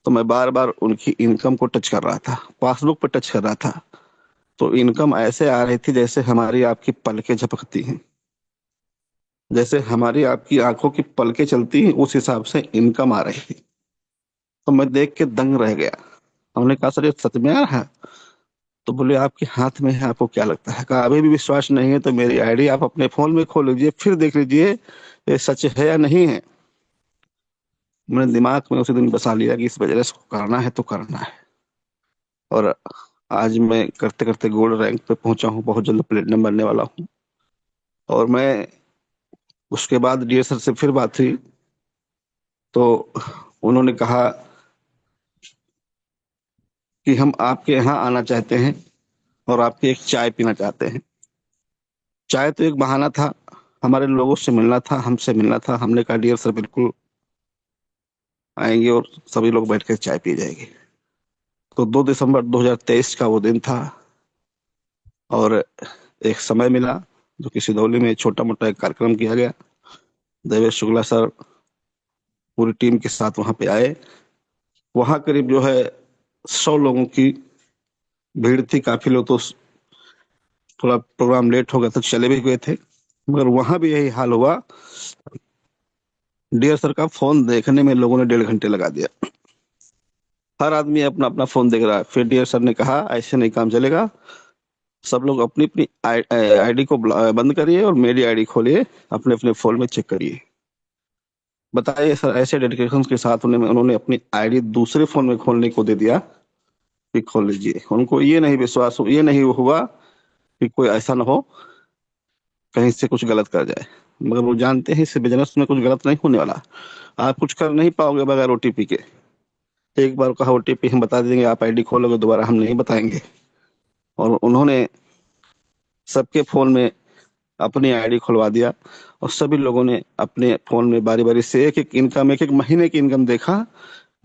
तो मैं बार बार उनकी इनकम को टच कर रहा था, पासबुक पर टच कर रहा था। तो इनकम ऐसे आ रही थी जैसे हमारी आपकी पलकें झपकती हैं, जैसे हमारी आपकी आंखों की पलकें चलती हैं उस हिसाब से इनकम आ रही थी। तो मैं देख के दंग रह गया। हमने कहा सर ये सच में आ रहा है? तो बोले आपके हाथ में है, आपको क्या लगता है? कहा अभी भी विश्वास नहीं है तो मेरी आईडी आप अपने फोन में खोल लीजिए, फिर देख लीजिए ये सच है या नहीं है। मैंने दिमाग में उसी दिन बसा लिया कि इस बिजनेस को करना है तो करना है। और आज मैं करते करते गोल्ड रैंक पे पहुंचा हूँ, बहुत जल्द प्लेटिनम बनने वाला हूँ। और मैं उसके बाद डीएसआर से फिर बात हुई तो उन्होंने कहा कि हम आपके यहाँ आना चाहते हैं और आपकी एक चाय पीना चाहते हैं। चाय तो एक बहाना था, हमारे लोगों से मिलना था, हमसे मिलना था। हमने कहा डियर सर, बिल्कुल आएंगे और सभी लोग बैठ कर चाय पी जाएंगे। तो 2 दिसंबर 2023 का वो दिन था और एक समय मिला जो कि सिदौली में छोटा मोटा एक कार्यक्रम किया गया। देवेश शुक्ला सर पूरी टीम के साथ वहां पे आए। वहां करीब जो है 100 लोगों की भीड़ थी। काफी लोग तो थोड़ा प्रोग्राम लेट हो गया तो चले भी गए थे, मगर वहां भी यही हाल हुआ। डियर सर का फोन देखने में लोगों ने 1.5 घंटे लगा दिया। हर आदमी अपना अपना फोन देख रहा है। फिर डियर सर ने कहा ऐसे नहीं काम चलेगा, सब लोग अपनी अपनी आईडी को बंद करिए और मेरी आईडी खोलिए, अपने अपने फोन में चेक करिए। बताइए सर, ऐसे डेडिकेशन के साथ उन्होंने अपनी आईडी दूसरे फोन में खोलने को दे दिया कि खोल लीजिए। उनको ये नहीं विश्वास, ये नहीं हुआ कि कोई ऐसा ना हो कहीं से कुछ गलत कर जाए, मगर वो जानते हैं इस बिजनेस में कुछ गलत नहीं होने वाला। आप कुछ कर नहीं पाओगे बगैर ओटीपी के। एक बार कहा ओटीपी हम बता देंगे, आप आईडी खोलोगे, दोबारा हम नहीं बताएंगे। और उन्होंने सबके फोन में अपनी आईडी खुलवा दिया और सभी लोगों ने अपने फोन में बारी बारी से एक एक महीने की इनकम देखा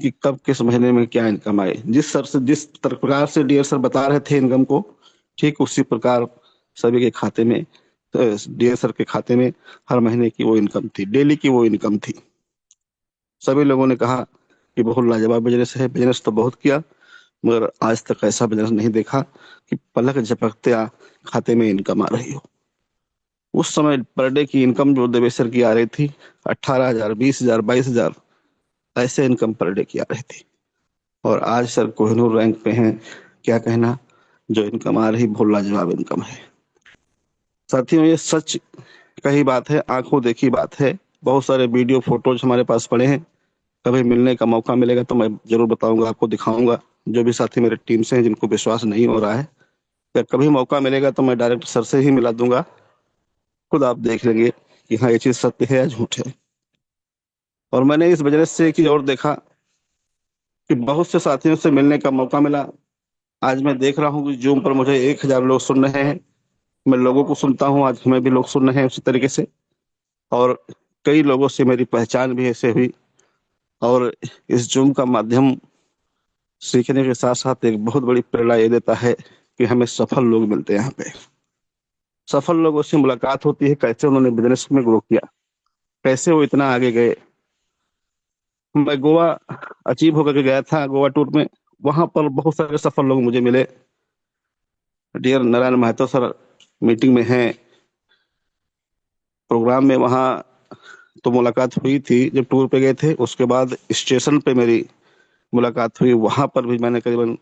कि कब किस महीने में क्या इनकम आए। जिस प्रकार से डियर सर बता रहे थे इनकम को, ठीक उसी प्रकार सभी के खाते में, डियर सर के खाते में हर महीने की वो इनकम थी, डेली की वो इनकम थी। सभी लोगों ने कहा कि बहुत लाजवाब बिजनेस है। बिजनेस तो बहुत किया, मगर आज तक ऐसा बिजनेस नहीं देखा कि पलक झपकते खाते में इनकम आ रही हो। उस समय पर डे की इनकम जो देवेश सर की आ रही थी 18,000, 20,000, 22,000 ऐसे इनकम पर डे की आ रही थी। और आज सर कोहिनूर रैंक पे हैं। क्या कहना, जो इनकम आ रही बहुत लाजवाब इनकम है। साथियों, ये सच कही बात है, आंखों देखी बात है। बहुत सारे वीडियो फोटोज हमारे पास पड़े हैं। कभी मिलने का मौका मिलेगा तो मैं जरूर बताऊंगा, आपको दिखाऊंगा। जो भी साथी मेरे टीम से हैं जिनको विश्वास नहीं हो रहा है, या कभी मौका मिलेगा तो मैं डायरेक्ट सर से ही मिला दूंगा। खुद आप देख लेंगे कि हाँ ये चीज सत्य है या झूठ है। और मैंने इस बिजनेस से एक चीज और देखा कि बहुत से साथियों से मिलने का मौका मिला। आज मैं देख रहा हूँ कि जूम पर मुझे 1,000 लोग सुन रहे हैं। मैं लोगों को सुनता हूँ, आज हमें भी लोग सुन रहे हैं उसी तरीके से। और कई लोगों से मेरी पहचान भी ऐसे हुई। और इस जूम का माध्यम सीखने के साथ साथ एक बहुत बड़ी प्रेरणा ये देता है कि हमें सफल लोग मिलते हैं। यहाँ पे सफल लोगों से मुलाकात होती है, कैसे उन्होंने बिजनेस में ग्रो किया, कैसे वो इतना आगे गए। मैं गोवा अचीव होकर के गया था, गोवा टूर में। वहां पर बहुत सारे सफल लोग मुझे मिले। Dear Narayan Mahato sir meeting में हैं, प्रोग्राम में वहां तो मुलाकात हुई थी जब टूर पे गए थे। उसके बाद स्टेशन पे मेरी मुलाकात हुई, वहां पर भी मैंने करीबन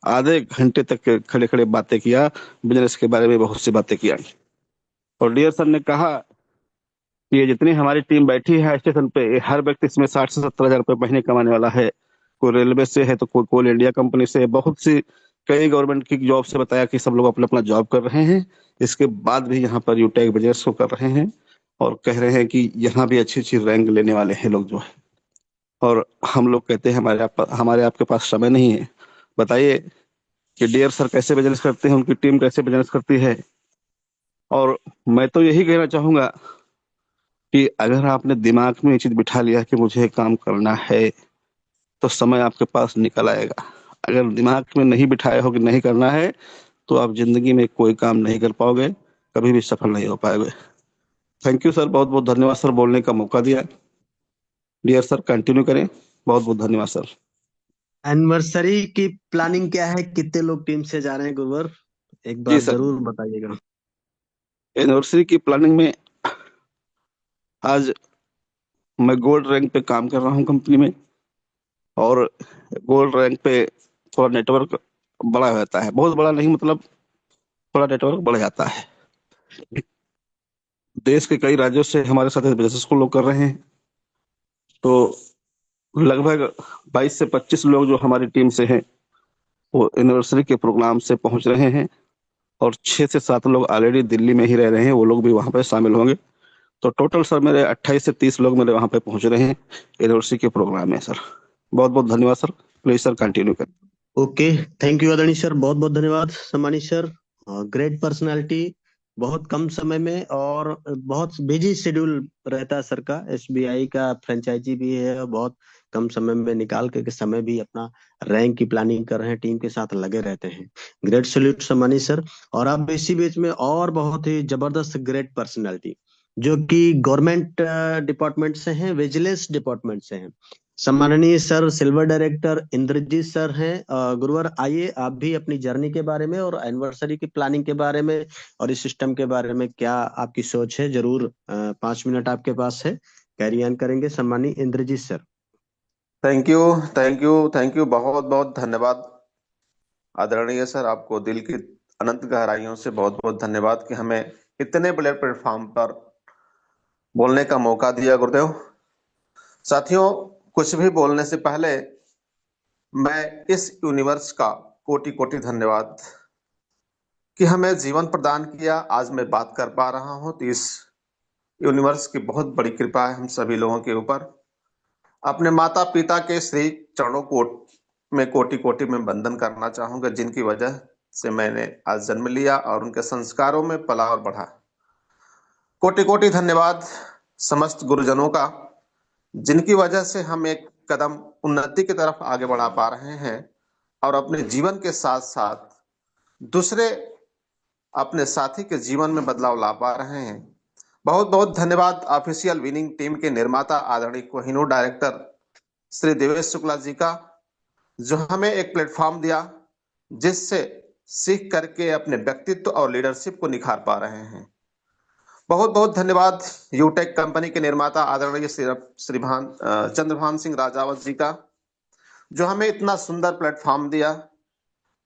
आधे घंटे तक खड़े खड़े बातें किया, बिजनेस के बारे में बहुत सी बातें किया। और डियर सर ने कहा कि ये जितनी हमारी टीम बैठी है स्टेशन पे, ये हर व्यक्ति इसमें 60 से 70 हजार रुपये महीने कमाने वाला है। कोई रेलवे से है तो कोई कोल इंडिया कंपनी से है, बहुत सी कई गवर्नमेंट की जॉब से। बताया कि सब लोग अपना अपना जॉब कर रहे हैं, इसके बाद भी यहाँ पर यूटेक बिजनेस को कर रहे हैं और कह रहे हैं कि यहाँ भी अच्छी अच्छी रैंक लेने वाले हैं लोग जो है। और हम लोग कहते हैं हमारे आपके पास समय नहीं है। बताइए कि डियर सर कैसे बिजनेस करते हैं, उनकी टीम कैसे बिजनेस करती है। और मैं तो यही कहना चाहूंगा कि अगर आपने दिमाग में ये चीज बिठा लिया कि मुझे काम करना है, तो समय आपके पास निकल आएगा। अगर दिमाग में नहीं बिठाया हो कि नहीं करना है, तो आप जिंदगी में कोई काम नहीं कर पाओगे, कभी भी सफल नहीं हो पाओगे। थैंक यू सर, बहुत बहुत धन्यवाद सर, बोलने का मौका दिया। डियर सर कंटिन्यू करें। बहुत बहुत धन्यवाद सर। एनिवर्सरी की प्लानिंग क्या है? कितने लोग टीम से जा रहे हैं गुरुवर? एक जी बार सर, जरूर बताइएगा। एनिवर्सरी की प्लानिंग में आज मैं गोल्ड रैंक पे काम कर रहा हूँ कंपनी में। और गोल्ड रैंक पे थोड़ा नेटवर्क बड़ा हो जाता है, बहुत बड़ा नहीं, मतलब थोड़ा नेटवर्क बढ़ जाता है। देश के कई राज्यों से हमारे साथ बिजनेस को लोग कर रहे हैं। तो लगभग 22 से 25 लोग जो हमारी टीम से हैं वो एनिवर्सरी के प्रोग्राम से पहुंच रहे हैं। और 6 से 7 लोग ऑलरेडी दिल्ली में ही रह रहे हैं, वो लोग भी वहां पे शामिल होंगे। तो टोटल सर मेरे 28 से 30 लोग मेरे वहां पे पहुंच रहे हैं एनिवर्सरी के प्रोग्राम में सर। बहुत बहुत धन्यवाद सर। प्लीज सर कंटिन्यू करें। ओके, थैंक यू आदरणीय सर, बहुत बहुत धन्यवाद सम्मानित सर। ग्रेट पर्सनालिटी, बहुत कम समय में और बहुत बिजी शेड्यूल रहता है सर का। एसबीआई का फ्रेंचाइजी भी है और बहुत कम समय में निकाल के समय भी अपना रैंक की प्लानिंग कर रहे हैं, टीम के साथ लगे रहते हैं। ग्रेट सैल्यूट सम्मानित सर। और अब इसी बीच में और बहुत ही जबरदस्त ग्रेट पर्सनालिटी जो कि गवर्नमेंट डिपार्टमेंट से हैं, विजिलेंस डिपार्टमेंट से हैं। सम्माननीय sir silver director Indrajit sir हैं। गुरुवर, आइए आप भी अपनी जर्नी के बारे में और एनिवर्सरी की प्लानिंग के बारे में और इस सिस्टम के बारे में क्या आपकी सोच है, जरूर 5 मिनट आपके पास है, कैरी ऑन करेंगे सम्माननीय Indrajit sir. Thank you, thank you, thank you, बहुत बहुत धन्यवाद आदरणीय सर। आपको दिल की अनंत गहराइयों से बहुत बहुत धन्यवाद कि हमें इतने बड़े प्लेटफॉर्म पर बोलने का मौका दिया गुरुदेव। साथियों, कुछ भी बोलने से पहले मैं इस यूनिवर्स का कोटि कोटि धन्यवाद कि हमें जीवन प्रदान किया, आज मैं बात कर पा रहा हूं, तो इस यूनिवर्स की बहुत बड़ी कृपा है हम सभी लोगों के ऊपर। अपने माता पिता के श्री चरणों को में कोटि कोटि में वंदन करना चाहूंगा, जिनकी वजह से मैंने आज जन्म लिया और उनके संस्कारों में पला और बढ़ा। कोटि कोटि धन्यवाद समस्त गुरुजनों का, जिनकी वजह से हम एक कदम उन्नति की तरफ आगे बढ़ा पा रहे हैं और अपने जीवन के साथ साथ दूसरे अपने साथी के जीवन में बदलाव ला पा रहे हैं। बहुत बहुत धन्यवाद ऑफिशियल विनिंग टीम के निर्माता आदरणीय कोहिनूर डायरेक्टर श्री देवेश शुक्ला जी का, जो हमें एक प्लेटफॉर्म दिया जिससे सीख करके अपने व्यक्तित्व और लीडरशिप को निखार पा रहे हैं। बहुत बहुत धन्यवाद यूटेक कंपनी के निर्माता आदरणीय श्रीभान चंद्रभान सिंह राजावत जी का, जो हमें इतना सुंदर प्लेटफॉर्म दिया,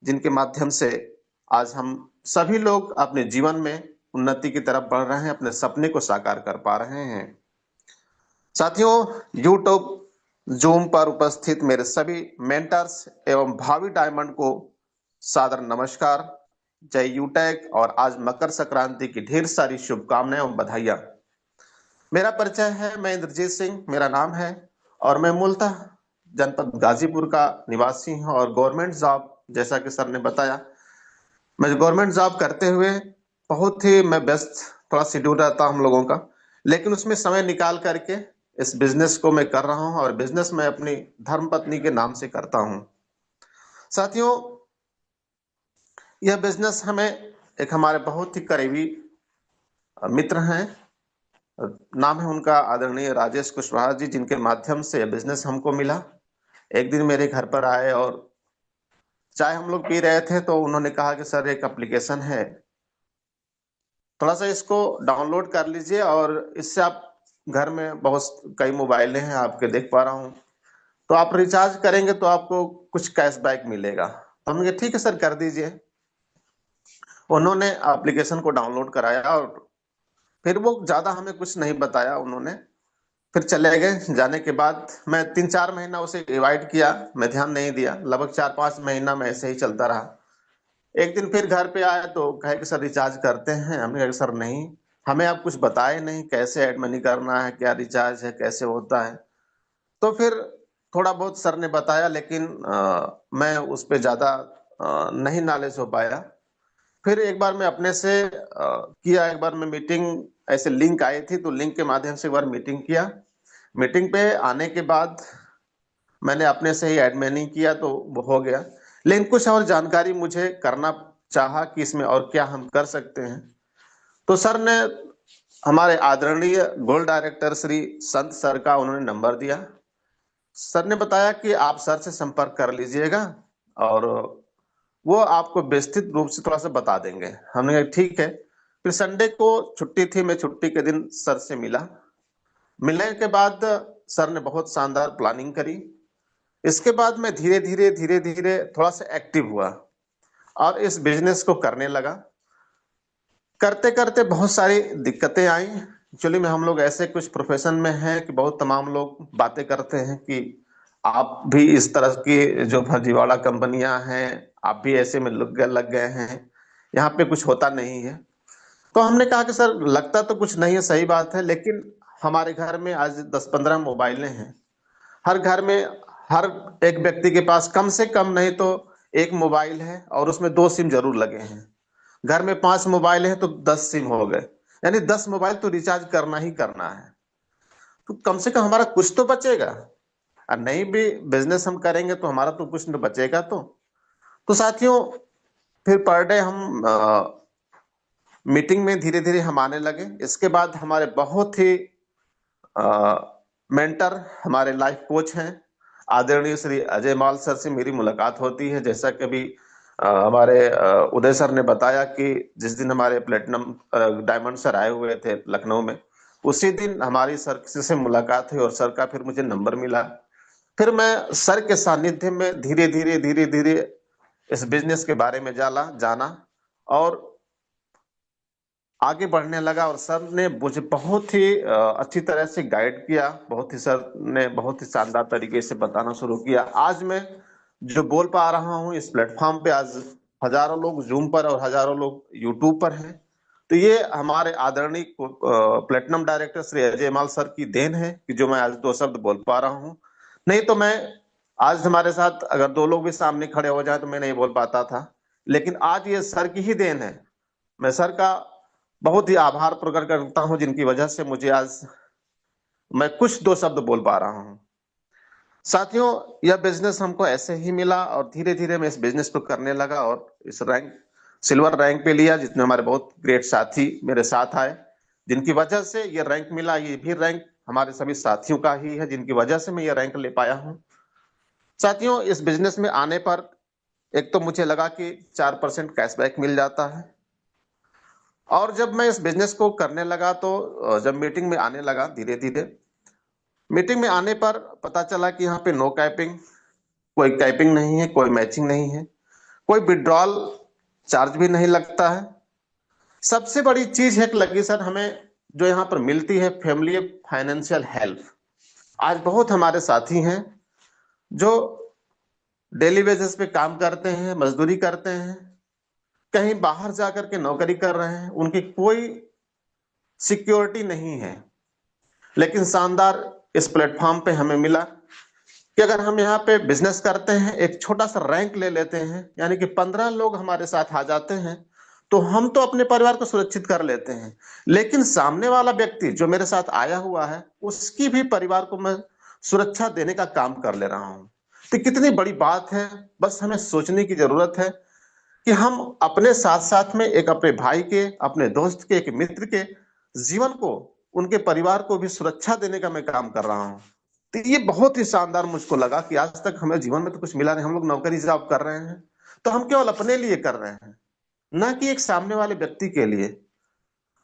जिनके माध्यम से आज हम सभी लोग अपने जीवन में उन्नति की तरफ बढ़ रहे हैं, अपने सपने को साकार कर पा रहे हैं। साथियों, यूट्यूब जूम पर उपस्थित मेरे सभी मेंटर्स एवं भावी डायमंड को सादर नमस्कार, जय यूटेक और आज मकर संक्रांति की ढेर सारी शुभकामनाएं एवं बधाइयां। मेरा परिचय है, मैं इंद्रजीत सिंह मेरा नाम है और मैं मूलतः जनपद गाजीपुर का निवासी हूं और गवर्नमेंट जॉब, जैसा कि सर ने बताया, मैं गवर्नमेंट जॉब करते हुए बहुत ही मैं व्यस्त थोड़ा शेड्यूल रहता हम लोगों का, लेकिन उसमें समय निकाल करके इस बिजनेस को मैं कर रहा हूं और बिजनेस मैं अपनी धर्मपत्नी के नाम से करता हूं। साथियों, यह बिजनेस हमें एक हमारे बहुत ही करीबी मित्र हैं, नाम है उनका आदरणीय राजेश कुशवाहा जी, जिनके माध्यम से यह बिजनेस हमको मिला। एक दिन मेरे घर पर आए और चाय हम लोग पी रहे थे तो उन्होंने कहा कि सर एक एप्लीकेशन है, थोड़ा सा इसको डाउनलोड कर लीजिए और इससे आप घर में बहुत कई मोबाइलें हैं आपके देख पा रहा हूँ, तो आप रिचार्ज करेंगे तो आपको कुछ कैशबैक मिलेगा। तो हमने कहा ठीक है सर कर दीजिए। उन्होंने एप्लीकेशन को डाउनलोड कराया और फिर वो ज्यादा हमें कुछ नहीं बताया उन्होंने, फिर चले गए। जाने के बाद मैं 3-4 महीना उसे अवॉइड किया, मैं ध्यान नहीं दिया, लगभग 4-5 महीना में ऐसे ही चलता रहा। एक दिन फिर घर पे आया तो कहे कि सर रिचार्ज करते हैं। हमने कहा सर नहीं, हमें आप कुछ बताए नहीं, कैसे ऐड मनी करना है, क्या रिचार्ज है, कैसे होता है। तो फिर थोड़ा बहुत सर ने बताया, लेकिन मैं उस पर ज्यादा नहीं नॉलेज हो पाया। फिर एक बार मैं अपने से किया, एक बार मैं मीटिंग, ऐसे लिंक आई थी तो लिंक के माध्यम से एक बार मीटिंग किया। मीटिंग पे आने के बाद मैंने अपने से ही ऐड मनी किया तो वो हो गया, लेकिन कुछ और जानकारी मुझे करना चाहा कि इसमें और क्या हम कर सकते हैं। तो सर ने हमारे आदरणीय गोल्ड डायरेक्टर श्री संत सर का उन्होंने नंबर दिया। सर ने बताया कि आप सर से संपर्क कर लीजिएगा और वो आपको विस्तृत रूप से थोड़ा सा बता देंगे। हमने कहा ठीक है। फिर संडे को छुट्टी थी, मैं छुट्टी के दिन सर से मिला। मिलने के बाद सर ने बहुत शानदार प्लानिंग करी। इसके बाद मैं धीरे धीरे धीरे धीरे थोड़ा सा एक्टिव हुआ और इस बिजनेस को करने लगा। करते करते बहुत सारी दिक्कतें आई। एक्चुअली में हम लोग ऐसे कुछ प्रोफेशन में हैं कि बहुत तमाम लोग बातें करते हैं कि आप भी इस तरह की जो फर्जीवाड़ा कंपनियां हैं, आप भी ऐसे में लग गए हैं, यहाँ पे कुछ होता नहीं है। तो हमने कहा कि सर लगता तो कुछ नहीं है, सही बात है, लेकिन हमारे घर में आज 10-15 मोबाइलें हैं, हर घर में हर एक व्यक्ति के पास कम से कम नहीं तो एक मोबाइल है और उसमें 2 सिम जरूर लगे हैं। घर में 5 मोबाइल है तो 10 सिम हो गए, यानी 10 मोबाइल तो रिचार्ज करना ही करना है। तो कम से कम हमारा कुछ तो बचेगा, और नहीं भी बिजनेस हम करेंगे तो हमारा तो कुछ न बचेगा। तो साथियों, फिर पर डे हम मीटिंग में धीरे धीरे हम आने लगे। इसके बाद हमारे बहुत ही मेंटर, हमारे लाइफ कोच हैं आदरणीय श्री अजय माल सर से मेरी मुलाकात होती है। जैसा कि अभी हमारे उदय सर ने बताया कि जिस दिन हमारे प्लेटिनम डायमंड सर आए हुए थे लखनऊ में, उसी दिन हमारी सर से मुलाकात हुई और सर का फिर मुझे नंबर मिला। फिर मैं सर के सानिध्य में धीरे धीरे इस बिजनेस के बारे में जाना और आगे बढ़ने लगा। और सर ने मुझे बहुत ही अच्छी तरह से गाइड किया, सर ने बहुत ही शानदार तरीके से बताना शुरू किया। आज मैं जो बोल पा रहा हूँ इस प्लेटफॉर्म पे, आज हजारों लोग जूम पर और हजारों लोग यूट्यूब पर हैं, तो ये हमारे आदरणीय platinum director Shri Ajay Mall sir की देन है कि जो मैं आज 2 शब्द बोल पा रहा हूँ। नहीं तो मैं आज हमारे साथ अगर 2 लोग भी सामने खड़े हो जाए तो मैं नहीं बोल पाता था, लेकिन आज ये सर की ही देन है। मैं सर का बहुत ही आभार प्रकट करता हूं जिनकी वजह से मुझे आज मैं कुछ 2 शब्द बोल पा रहा हूं। साथियों, यह बिजनेस हमको ऐसे ही मिला और धीरे धीरे मैं इस बिजनेस को करने लगा और इस सिल्वर रैंक पे लिया, जिसमें हमारे बहुत ग्रेट साथी मेरे साथ आए, जिनकी वजह से ये रैंक मिला। ये भी रैंक हमारे सभी साथियों का ही है, जिनकी वजह से मैं ये रैंक ले पाया हूं। साथियों, इस बिजनेस में आने पर एक तो मुझे लगा कि 4% कैशबैक मिल जाता है, और जब मैं इस बिजनेस को करने लगा तो जब मीटिंग में आने लगा, धीरे धीरे मीटिंग में आने पर पता चला कि यहाँ पे नो कैपिंग, कोई कैपिंग नहीं है, कोई मैचिंग नहीं है, कोई विड्रॉल चार्ज भी नहीं लगता है। सबसे बड़ी चीज है लगी सर हमें जो यहाँ पर मिलती है, फैमिली फाइनेंशियल हेल्प। आज बहुत हमारे साथी हैं जो डेली बेसिस पे काम करते हैं, मजदूरी करते हैं, कहीं बाहर जाकर के नौकरी कर रहे हैं, उनकी कोई सिक्योरिटी नहीं है। लेकिन शानदार इस प्लेटफॉर्म पे हमें मिला कि अगर हम यहाँ पे बिजनेस करते हैं, एक छोटा सा रैंक ले लेते हैं, यानी कि 15 लोग हमारे साथ आ जाते हैं, तो हम तो अपने परिवार को सुरक्षित कर लेते हैं, लेकिन सामने वाला व्यक्ति जो मेरे साथ आया हुआ है उसकी भी परिवार को मैं सुरक्षा देने का काम कर ले रहा हूं। तो कितनी बड़ी बात है, बस हमें सोचने की जरूरत है कि हम अपने साथ साथ में एक अपने भाई के, अपने दोस्त के, एक मित्र के जीवन को, उनके परिवार को भी सुरक्षा देने का मैं काम कर रहा हूं। तो ये बहुत ही शानदार मुझको लगा कि आज तक हमें जीवन में तो कुछ मिला नहीं, हम लोग नौकरी जॉब कर रहे हैं तो हम केवल अपने लिए कर रहे हैं, ना कि एक सामने वाले व्यक्ति के लिए।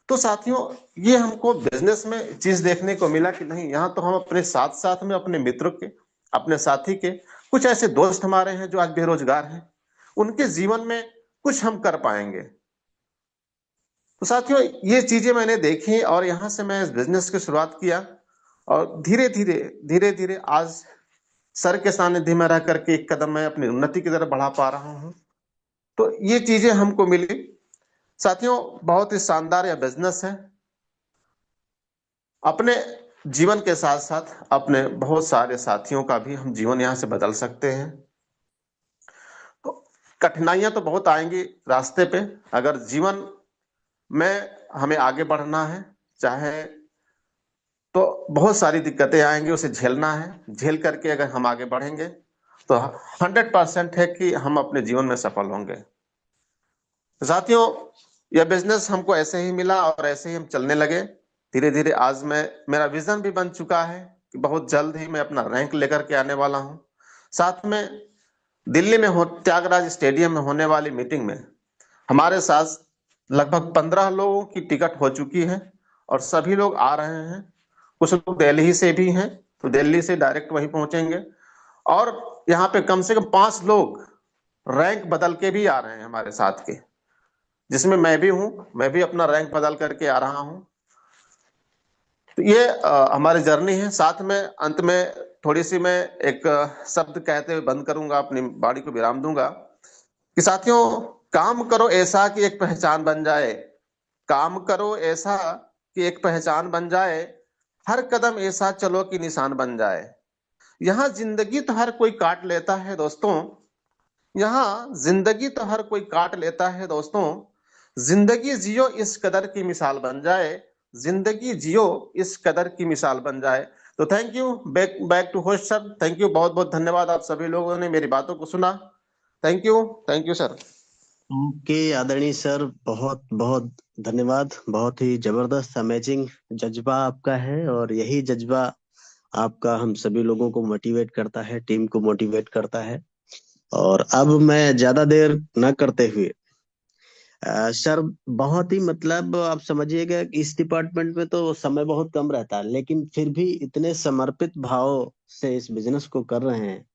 तो साथियों, ये हमको बिजनेस में चीज देखने को मिला कि नहीं, यहाँ तो हम अपने साथ साथ में अपने मित्रों के, अपने साथी के, कुछ ऐसे दोस्त हमारे हैं जो आज बेरोजगार हैं, उनके जीवन में कुछ हम कर पाएंगे। तो साथियों, ये चीजें मैंने देखी और यहां से मैं इस बिजनेस की शुरुआत किया और धीरे धीरे आज सर के सानिध्य में रह करके एक कदम मैं अपनी उन्नति की तरफ बढ़ा पा रहा हूं। तो ये चीजें हमको मिली। साथियों, बहुत ही शानदार यह बिजनेस है। अपने जीवन के साथ साथ अपने बहुत सारे साथियों का भी हम जीवन यहां से बदल सकते हैं। तो कठिनाइयां तो बहुत आएंगी रास्ते पे, अगर जीवन में हमें आगे बढ़ना है, चाहे तो बहुत सारी दिक्कतें आएंगी, उसे झेलना है। झेल करके अगर हम आगे बढ़ेंगे तो 100% है कि हम अपने जीवन में सफल होंगे। साथियों, यह बिजनेस हमको ऐसे ही मिला और ऐसे ही हम चलने लगे। धीरे धीरे आज मेरा विजन भी बन चुका है कि बहुत जल्द ही मैं अपना रैंक लेकर के आने वाला हूं। साथ में दिल्ली में त्यागराज स्टेडियम में होने वाली मीटिंग में हमारे साथ लगभग 15 लोगों की टिकट हो चुकी है और सभी लोग आ रहे हैं। कुछ लोग दिल्ली से भी हैं, तो दिल्ली से डायरेक्ट वहीं पहुंचेंगे, और यहाँ पे कम से कम 5 लोग रैंक बदल के भी आ रहे हैं हमारे साथ के, जिसमें मैं भी हूं। मैं भी अपना रैंक बदल करके आ रहा हूं। तो ये हमारी जर्नी है। साथ में अंत में थोड़ी सी मैं एक शब्द कहते हुए बंद करूंगा, अपनी वाणी को विराम दूंगा कि साथियों, काम करो ऐसा कि एक पहचान बन जाए, काम करो ऐसा कि एक पहचान बन जाए, हर कदम ऐसा चलो कि निशान बन जाए। यहाँ जिंदगी तो हर कोई काट लेता है दोस्तों, यहाँ जिंदगी तो हर कोई काट लेता है दोस्तों, जिंदगी जियो इस कदर की मिसाल बन जाए, जिंदगी जियो इस कदर की मिसाल बन जाए। तो thank you, back back to host sir. Thank you, बहुत बहुत धन्यवाद, आप सभी लोगों ने मेरी बातों को सुना। Thank you sir. ओके आदरणीय सर, बहुत बहुत धन्यवाद। बहुत ही जबरदस्त अमेजिंग जज्बा आपका है, और यही जज्बा आपका हम सभी लोगों को मोटिवेट करता है, टीम को मोटिवेट करता है। और अब मैं ज्यादा देर न करते हुए सर, बहुत ही मतलब आप समझिएगा, इस डिपार्टमेंट में तो समय बहुत कम रहता है, लेकिन फिर भी इतने समर्पित भाव से इस बिजनेस को कर रहे हैं,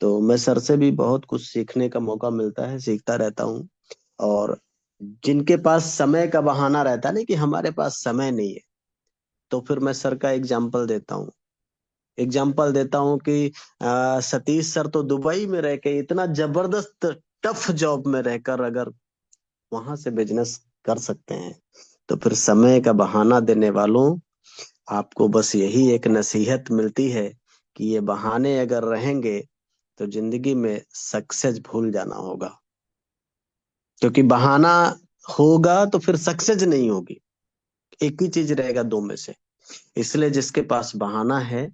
तो मैं सर से भी बहुत कुछ सीखने का मौका मिलता है, सीखता रहता हूँ। और जिनके पास समय का बहाना रहता है ना कि हमारे पास समय नहीं है, तो फिर मैं सर का एग्जाम्पल देता हूँ कि सतीश सर तो दुबई में रह के इतना जबरदस्त टफ जॉब में रहकर अगर वहां से बिजनेस कर सकते हैं, तो फिर समय का बहाना देने वालों, आपको बस यही एक नसीहत मिलती है कि ये बहाने अगर रहेंगे तो जिंदगी में सक्सेस भूल जाना होगा। क्योंकि बहाना होगा तो फिर सक्सेस नहीं होगी, एक ही चीज रहेगा दो में से। इसलिए जिसके पास बहाना है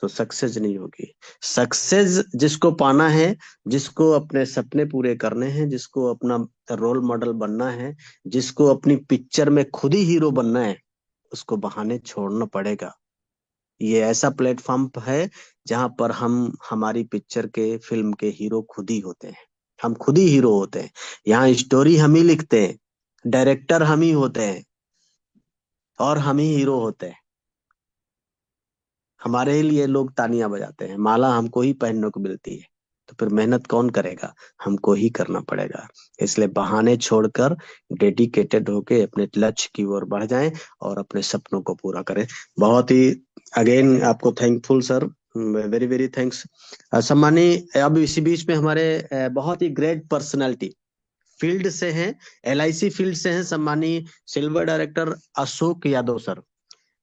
तो सक्सेस नहीं होगी। सक्सेस जिसको पाना है, जिसको अपने सपने पूरे करने हैं, जिसको अपना रोल मॉडल बनना है, जिसको अपनी पिक्चर में खुद ही हीरो बनना है, उसको बहाने छोड़ना पड़ेगा। ये ऐसा प्लेटफॉर्म है जहां पर हम हमारी पिक्चर के, फिल्म के हीरो खुद ही होते हैं। हम खुद ही हीरो होते हैं। यहाँ स्टोरी हम ही लिखते हैं, डायरेक्टर हम ही होते हैं, और हम ही हीरो होते हैं। हमारे लिए लोग तालियां बजाते हैं, माला हमको ही पहनने को मिलती है। तो फिर मेहनत कौन करेगा? हमको ही करना पड़ेगा। इसलिए बहाने छोड़कर डेडिकेटेड होके अपने लक्ष्य की ओर बढ़ जाएं और अपने सपनों को पूरा करें। बहुत ही अगेन आपको thankful sir, very very thanks. सम्मानीय, अब इसी बीच में हमारे बहुत ही ग्रेट पर्सनालिटी फील्ड से हैं, एलआईसी फील्ड से हैं, सम्मानीय silver director Ashok Yadav sir.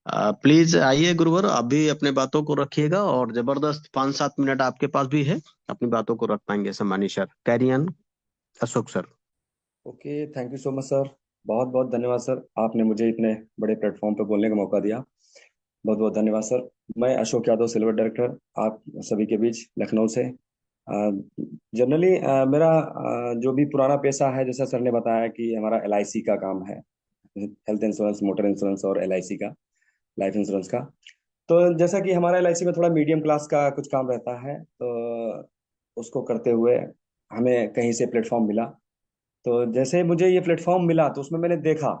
Please आइए गुरुवर, आप भी अपने बातों को रखिएगा, और जबरदस्त 5-7 मिनट आपके पास भी है, अपनी बातों को रख पाएंगे सम्मानित sir. Carry on Ashok sir. Okay, thank you so much sir. बहुत बहुत धन्यवाद सर, आपने मुझे इतने बड़े प्लेटफॉर्म पर बोलने का मौका दिया। बहुत बहुत धन्यवाद सर। मैं अशोक यादव, सिल्वर डायरेक्टर, आप सभी के बीच लखनऊ से। जनरली मेरा जो भी पुराना पेशा है, जैसा सर ने बताया कि हमारा एलआईसी का काम है, हेल्थ इंश्योरेंस, मोटर इंश्योरेंस और एलआईसी का, लाइफ इंश्योरेंस का। तो जैसा कि हमारा एलआईसी में थोड़ा मीडियम क्लास का कुछ काम रहता है, तो उसको करते हुए हमें कहीं से प्लेटफॉर्म मिला। तो जैसे मुझे ये प्लेटफॉर्म मिला तो उसमें मैंने देखा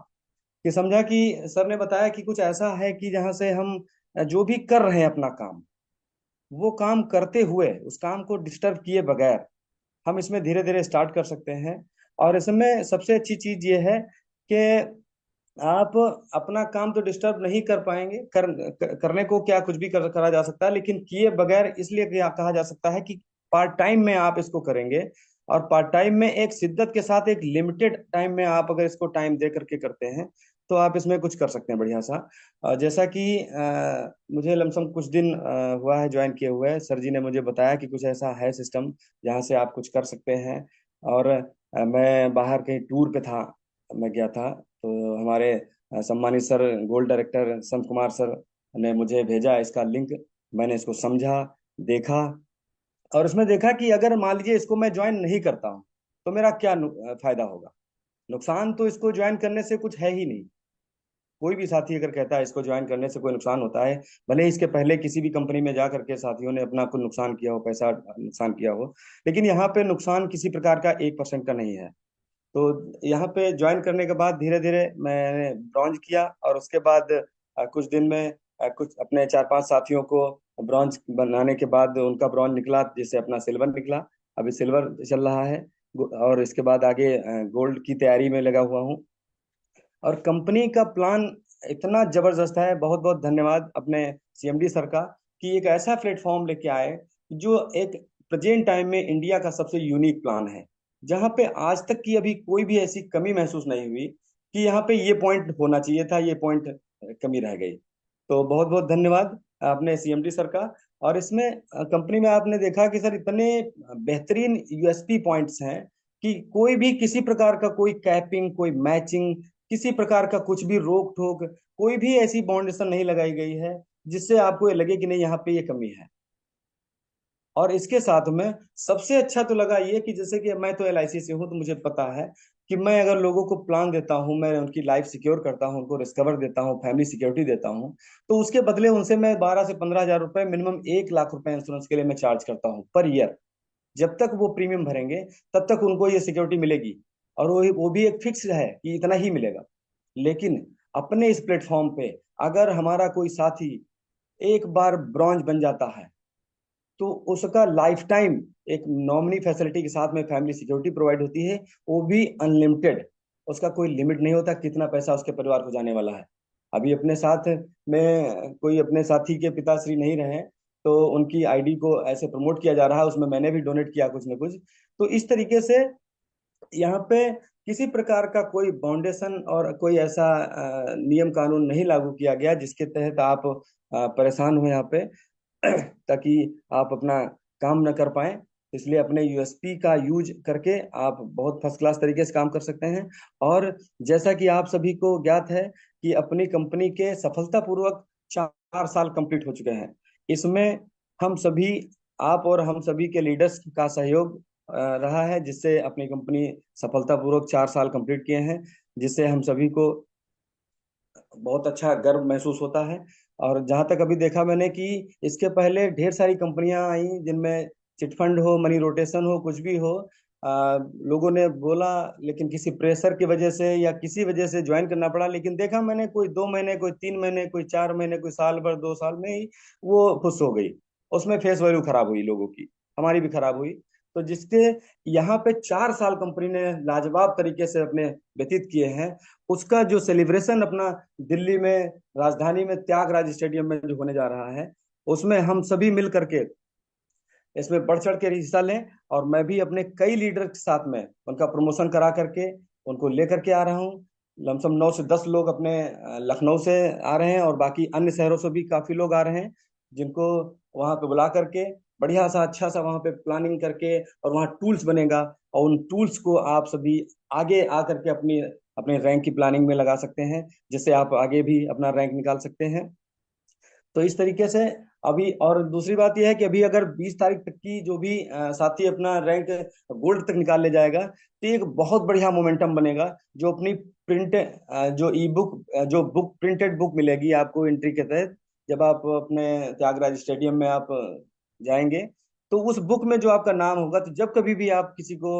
कि, समझा कि सर ने बताया कि कुछ ऐसा है कि जहाँ से हम जो भी कर रहे हैं अपना काम, वो काम करते हुए उस काम को डिस्टर्ब किए बगैर हम इसमें धीरे धीरे स्टार्ट कर सकते हैं। और इसमें सबसे अच्छी चीज ये है कि आप अपना काम तो डिस्टर्ब नहीं कर पाएंगे, करने को क्या कुछ भी करा जा सकता है, लेकिन किए बगैर इसलिए कहा जा सकता है कि पार्ट टाइम में आप इसको करेंगे। और पार्ट टाइम में एक शिद्दत के साथ, एक लिमिटेड टाइम में आप अगर इसको टाइम दे करके करते हैं, तो आप इसमें कुछ कर सकते हैं बढ़िया सा। जैसा कि मुझे लमसम कुछ दिन हुआ है ज्वाइन किए हुए, सर जी ने मुझे बताया कि कुछ ऐसा है सिस्टम जहाँ से आप कुछ कर सकते हैं। और मैं बाहर कहीं टूर पे था, मैं गया था, तो हमारे सम्मानित sir, gold director Sant Kumar sir ने मुझे भेजा इसका लिंक। मैंने इसको समझा, देखा, और उसमें देखा कि अगर मान लीजिए इसको मैं ज्वाइन नहीं करता हूँ तो मेरा क्या फायदा होगा। नुकसान तो इसको ज्वाइन करने से कुछ है ही नहीं। कोई भी साथी अगर कहता है इसको ज्वाइन करने से कोई नुकसान होता है, भले ही इसके पहले किसी भी कंपनी में जा करके साथियों ने अपना कुछ नुकसान किया हो, पैसा नुकसान किया हो, लेकिन यहाँ पे नुकसान किसी प्रकार का 1% का नहीं है। तो यहाँ पे ज्वाइन करने के बाद धीरे धीरे मैंने ब्रॉन्ज किया, और उसके बाद कुछ दिन में कुछ अपने 4-5 साथियों को ब्रॉन्ज बनाने के बाद उनका ब्रॉन्ज निकला, जिससे अपना सिल्वर निकला। अभी सिल्वर चल रहा है, और इसके बाद आगे गोल्ड की तैयारी में लगा हुआ हूँ। और कंपनी का प्लान इतना जबरदस्त है। बहुत बहुत धन्यवाद अपने सीएमडी सर का, कि एक ऐसा प्लेटफॉर्म लेके आए जो एक प्रेजेंट टाइम में इंडिया का सबसे यूनिक प्लान है, जहां पे आज तक की अभी कोई भी ऐसी कमी महसूस नहीं हुई कि यहाँ पे ये पॉइंट होना चाहिए था, ये पॉइंट कमी रह गई। तो बहुत बहुत धन्यवाद अपने सीएमडी सर का। और इसमें कंपनी में आपने देखा कि सर इतने बेहतरीन यूएसपी पॉइंट्स हैं कि कोई भी किसी प्रकार का कोई कैपिंग, कोई मैचिंग, किसी प्रकार का कुछ भी रोक टोक, कोई भी ऐसी बाउंडेशन नहीं लगाई गई है जिससे आपको ये लगे कि नहीं यहाँ पे ये कमी है। और इसके साथ में सबसे अच्छा तो लगा ये कि जैसे कि मैं तो एलआईसी से हूँ, तो मुझे पता है कि मैं अगर लोगों को प्लान देता हूँ, मैं उनकी लाइफ सिक्योर करता हूँ, उनको रिस्कवर देता हूँ, फैमिली सिक्योरिटी देता हूँ, तो उसके बदले उनसे मैं 12 से 15 हजार रुपए, मिनिमम 1 लाख रुपए इंश्योरेंस के लिए मैं चार्ज करता हूँ पर ईयर। जब तक वो प्रीमियम भरेंगे तब तक उनको ये सिक्योरिटी मिलेगी, और वो भी एक फिक्स है कि इतना ही मिलेगा। लेकिन अपने इस प्लेटफॉर्म पे अगर हमारा कोई साथी एक बार ब्रॉन्ज बन जाता है, तो उसका लाइफ टाइम एक नॉमिनी फैसिलिटी के साथ में फैमिली सिक्योरिटी प्रोवाइड होती है, वो भी अनलिमिटेड। उसका कोई लिमिट नहीं होता कितना पैसा उसके परिवार को जाने वाला है। अभी अपने साथ में कोई अपने साथी के पिताश्री नहीं रहे, तो उनकी आईडी को ऐसे प्रमोट किया जा रहा है, उसमें मैंने भी डोनेट किया कुछ न कुछ। तो इस तरीके से यहाँ पे किसी प्रकार का कोई बाउंडेशन और कोई ऐसा नियम कानून नहीं लागू किया गया जिसके तहत आप परेशान हो यहाँ पे ताकि आप अपना काम न कर पाए। इसलिए अपने यूएसपी का यूज करके आप बहुत फर्स्ट क्लास तरीके से काम कर सकते हैं। और जैसा कि आप सभी को ज्ञात है कि अपनी कंपनी के सफलतापूर्वक 4 साल कंप्लीट हो चुके हैं। इसमें हम सभी, आप और हम सभी के लीडर्स का सहयोग रहा है, जिससे अपनी कंपनी सफलतापूर्वक 4 साल कंप्लीट किए हैं, जिससे हम सभी को बहुत अच्छा गर्व महसूस होता है। और जहां तक अभी देखा मैंने कि इसके पहले ढेर सारी कंपनियां आई जिनमें चिटफंड हो, मनी रोटेशन हो, कुछ भी हो, लोगों ने बोला, लेकिन किसी प्रेशर की वजह से या किसी वजह से ज्वाइन करना पड़ा। लेकिन देखा मैंने कोई 2 महीने, कोई 3 महीने, कोई 4 महीने, कोई साल भर, 2 साल में ही वो खुश हो गई। उसमें फेस वैल्यू खराब हुई लोगों की, हमारी भी खराब हुई। तो जिसके यहाँ पे 4 साल कंपनी ने लाजवाब तरीके से अपने व्यतीत किए हैं, उसका जो सेलिब्रेशन अपना दिल्ली में, राजधानी में त्यागराज स्टेडियम में जो होने जा रहा है, उसमें हम सभी मिल करके इसमें बढ़ चढ़ के हिस्सा लें। और मैं भी अपने कई लीडर के साथ में उनका प्रमोशन करा करके उनको लेकर के आ रहा हूँ। लमसम 9 से 10 लोग अपने लखनऊ से आ रहे हैं, और बाकी अन्य शहरों से भी काफी लोग आ रहे हैं, जिनको वहां पे बुला करके बढ़िया सा अच्छा सा वहां पे प्लानिंग करके, और वहाँ टूल्स बनेगा, और उन टूल्स को आप सभी आगे आकर के अपनी अपने रैंक की प्लानिंग में लगा सकते हैं, जिससे आप आगे भी अपना रैंक निकाल सकते हैं। तो इस तरीके से अभी, और दूसरी बात यह है कि अभी अगर 20 तारीख तक की जो भी साथी अपना रैंक गोल्ड तक निकाल ले जाएगा, तो एक बहुत बढ़िया मोमेंटम बनेगा। जो अपनी प्रिंट, जो ई बुक, जो बुक, प्रिंटेड बुक मिलेगी आपको एंट्री के तहत, जब आप अपने त्यागराज स्टेडियम में आप जाएंगे, तो उस बुक में जो आपका नाम होगा, तो जब कभी भी आप किसी को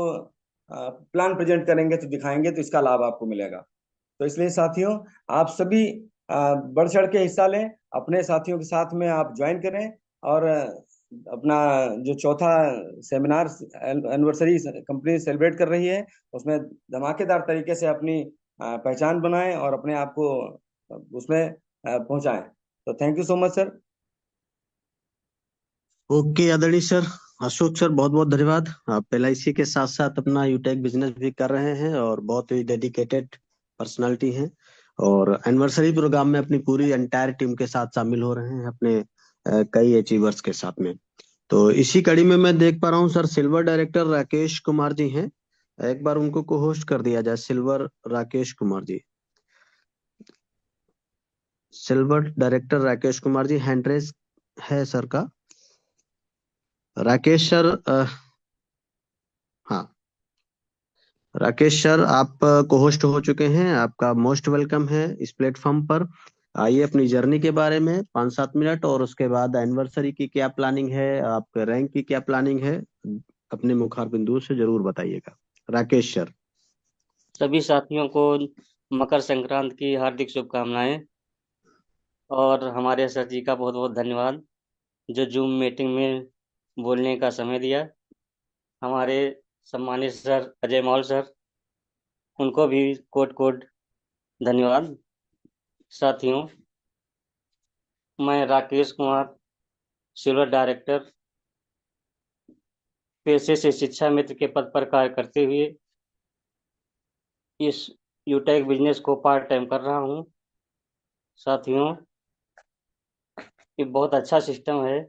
प्लान प्रेजेंट करेंगे तो दिखाएंगे, तो इसका लाभ आपको मिलेगा। तो इसलिए साथियों, आप सभी बढ़ चढ़ के हिस्सा लें, अपने साथियों के साथ में आप ज्वाइन करें, और अपना जो चौथा सेमिनार एनिवर्सरी कंपनी सेलिब्रेट कर रही है, उसमें धमाकेदार तरीके से अपनी पहचान बनाएं और अपने आप को उसमें पहुंचाएं। तो thank you so much sir. Okay आदरणीय सर, अशोक सर, बहुत बहुत धन्यवाद। आप एलआईसी के साथ साथ अपना यूटेक बिजनेस भी कर रहे हैं और बहुत ही डेडिकेटेड पर्सनालिटी हैं, और एनिवर्सरी प्रोग्राम में अपनी पूरी एंटायर टीम के साथ शामिल हो रहे हैं अपने कई अचीवर्स के साथ में। तो इसी कड़ी में मैं देख पा रहा हूँ sir, silver director Rakesh Kumar ji हैं। एक बार उनको को होस्ट कर दिया जाए। Silver Rakesh Kumar ji, silver director Rakesh Kumar ji, hand raise है सर का। राकेश सर, हाँ, राकेश सर, आप को होस्ट हो चुके हैं। आपका मोस्ट वेलकम है इस प्लेटफॉर्म पर। आइए अपनी जर्नी के बारे में 5-7 मिनट, और उसके बाद एनिवर्सरी की क्या प्लानिंग है, आपके रैंक की क्या प्लानिंग है, अपने मुखार बिंदु से जरूर बताइएगा। राकेश सर। सभी साथियों को मकर संक्रांति की हार्दिक शुभकामनाएं, और हमारे सर जी का बहुत बहुत धन्यवाद जो जूम मीटिंग में बोलने का समय दिया। हमारे सम्मानित सर अजय मौल सर, उनको भी कोट कोट धन्यवाद। साथियों, मैं राकेश कुमार, सिल्वर डायरेक्टर, पेशे से शिक्षा मित्र के पद पर कार्य करते हुए इस यूटेक बिजनेस को पार्ट टाइम कर रहा हूँ। साथियों, ये बहुत अच्छा सिस्टम है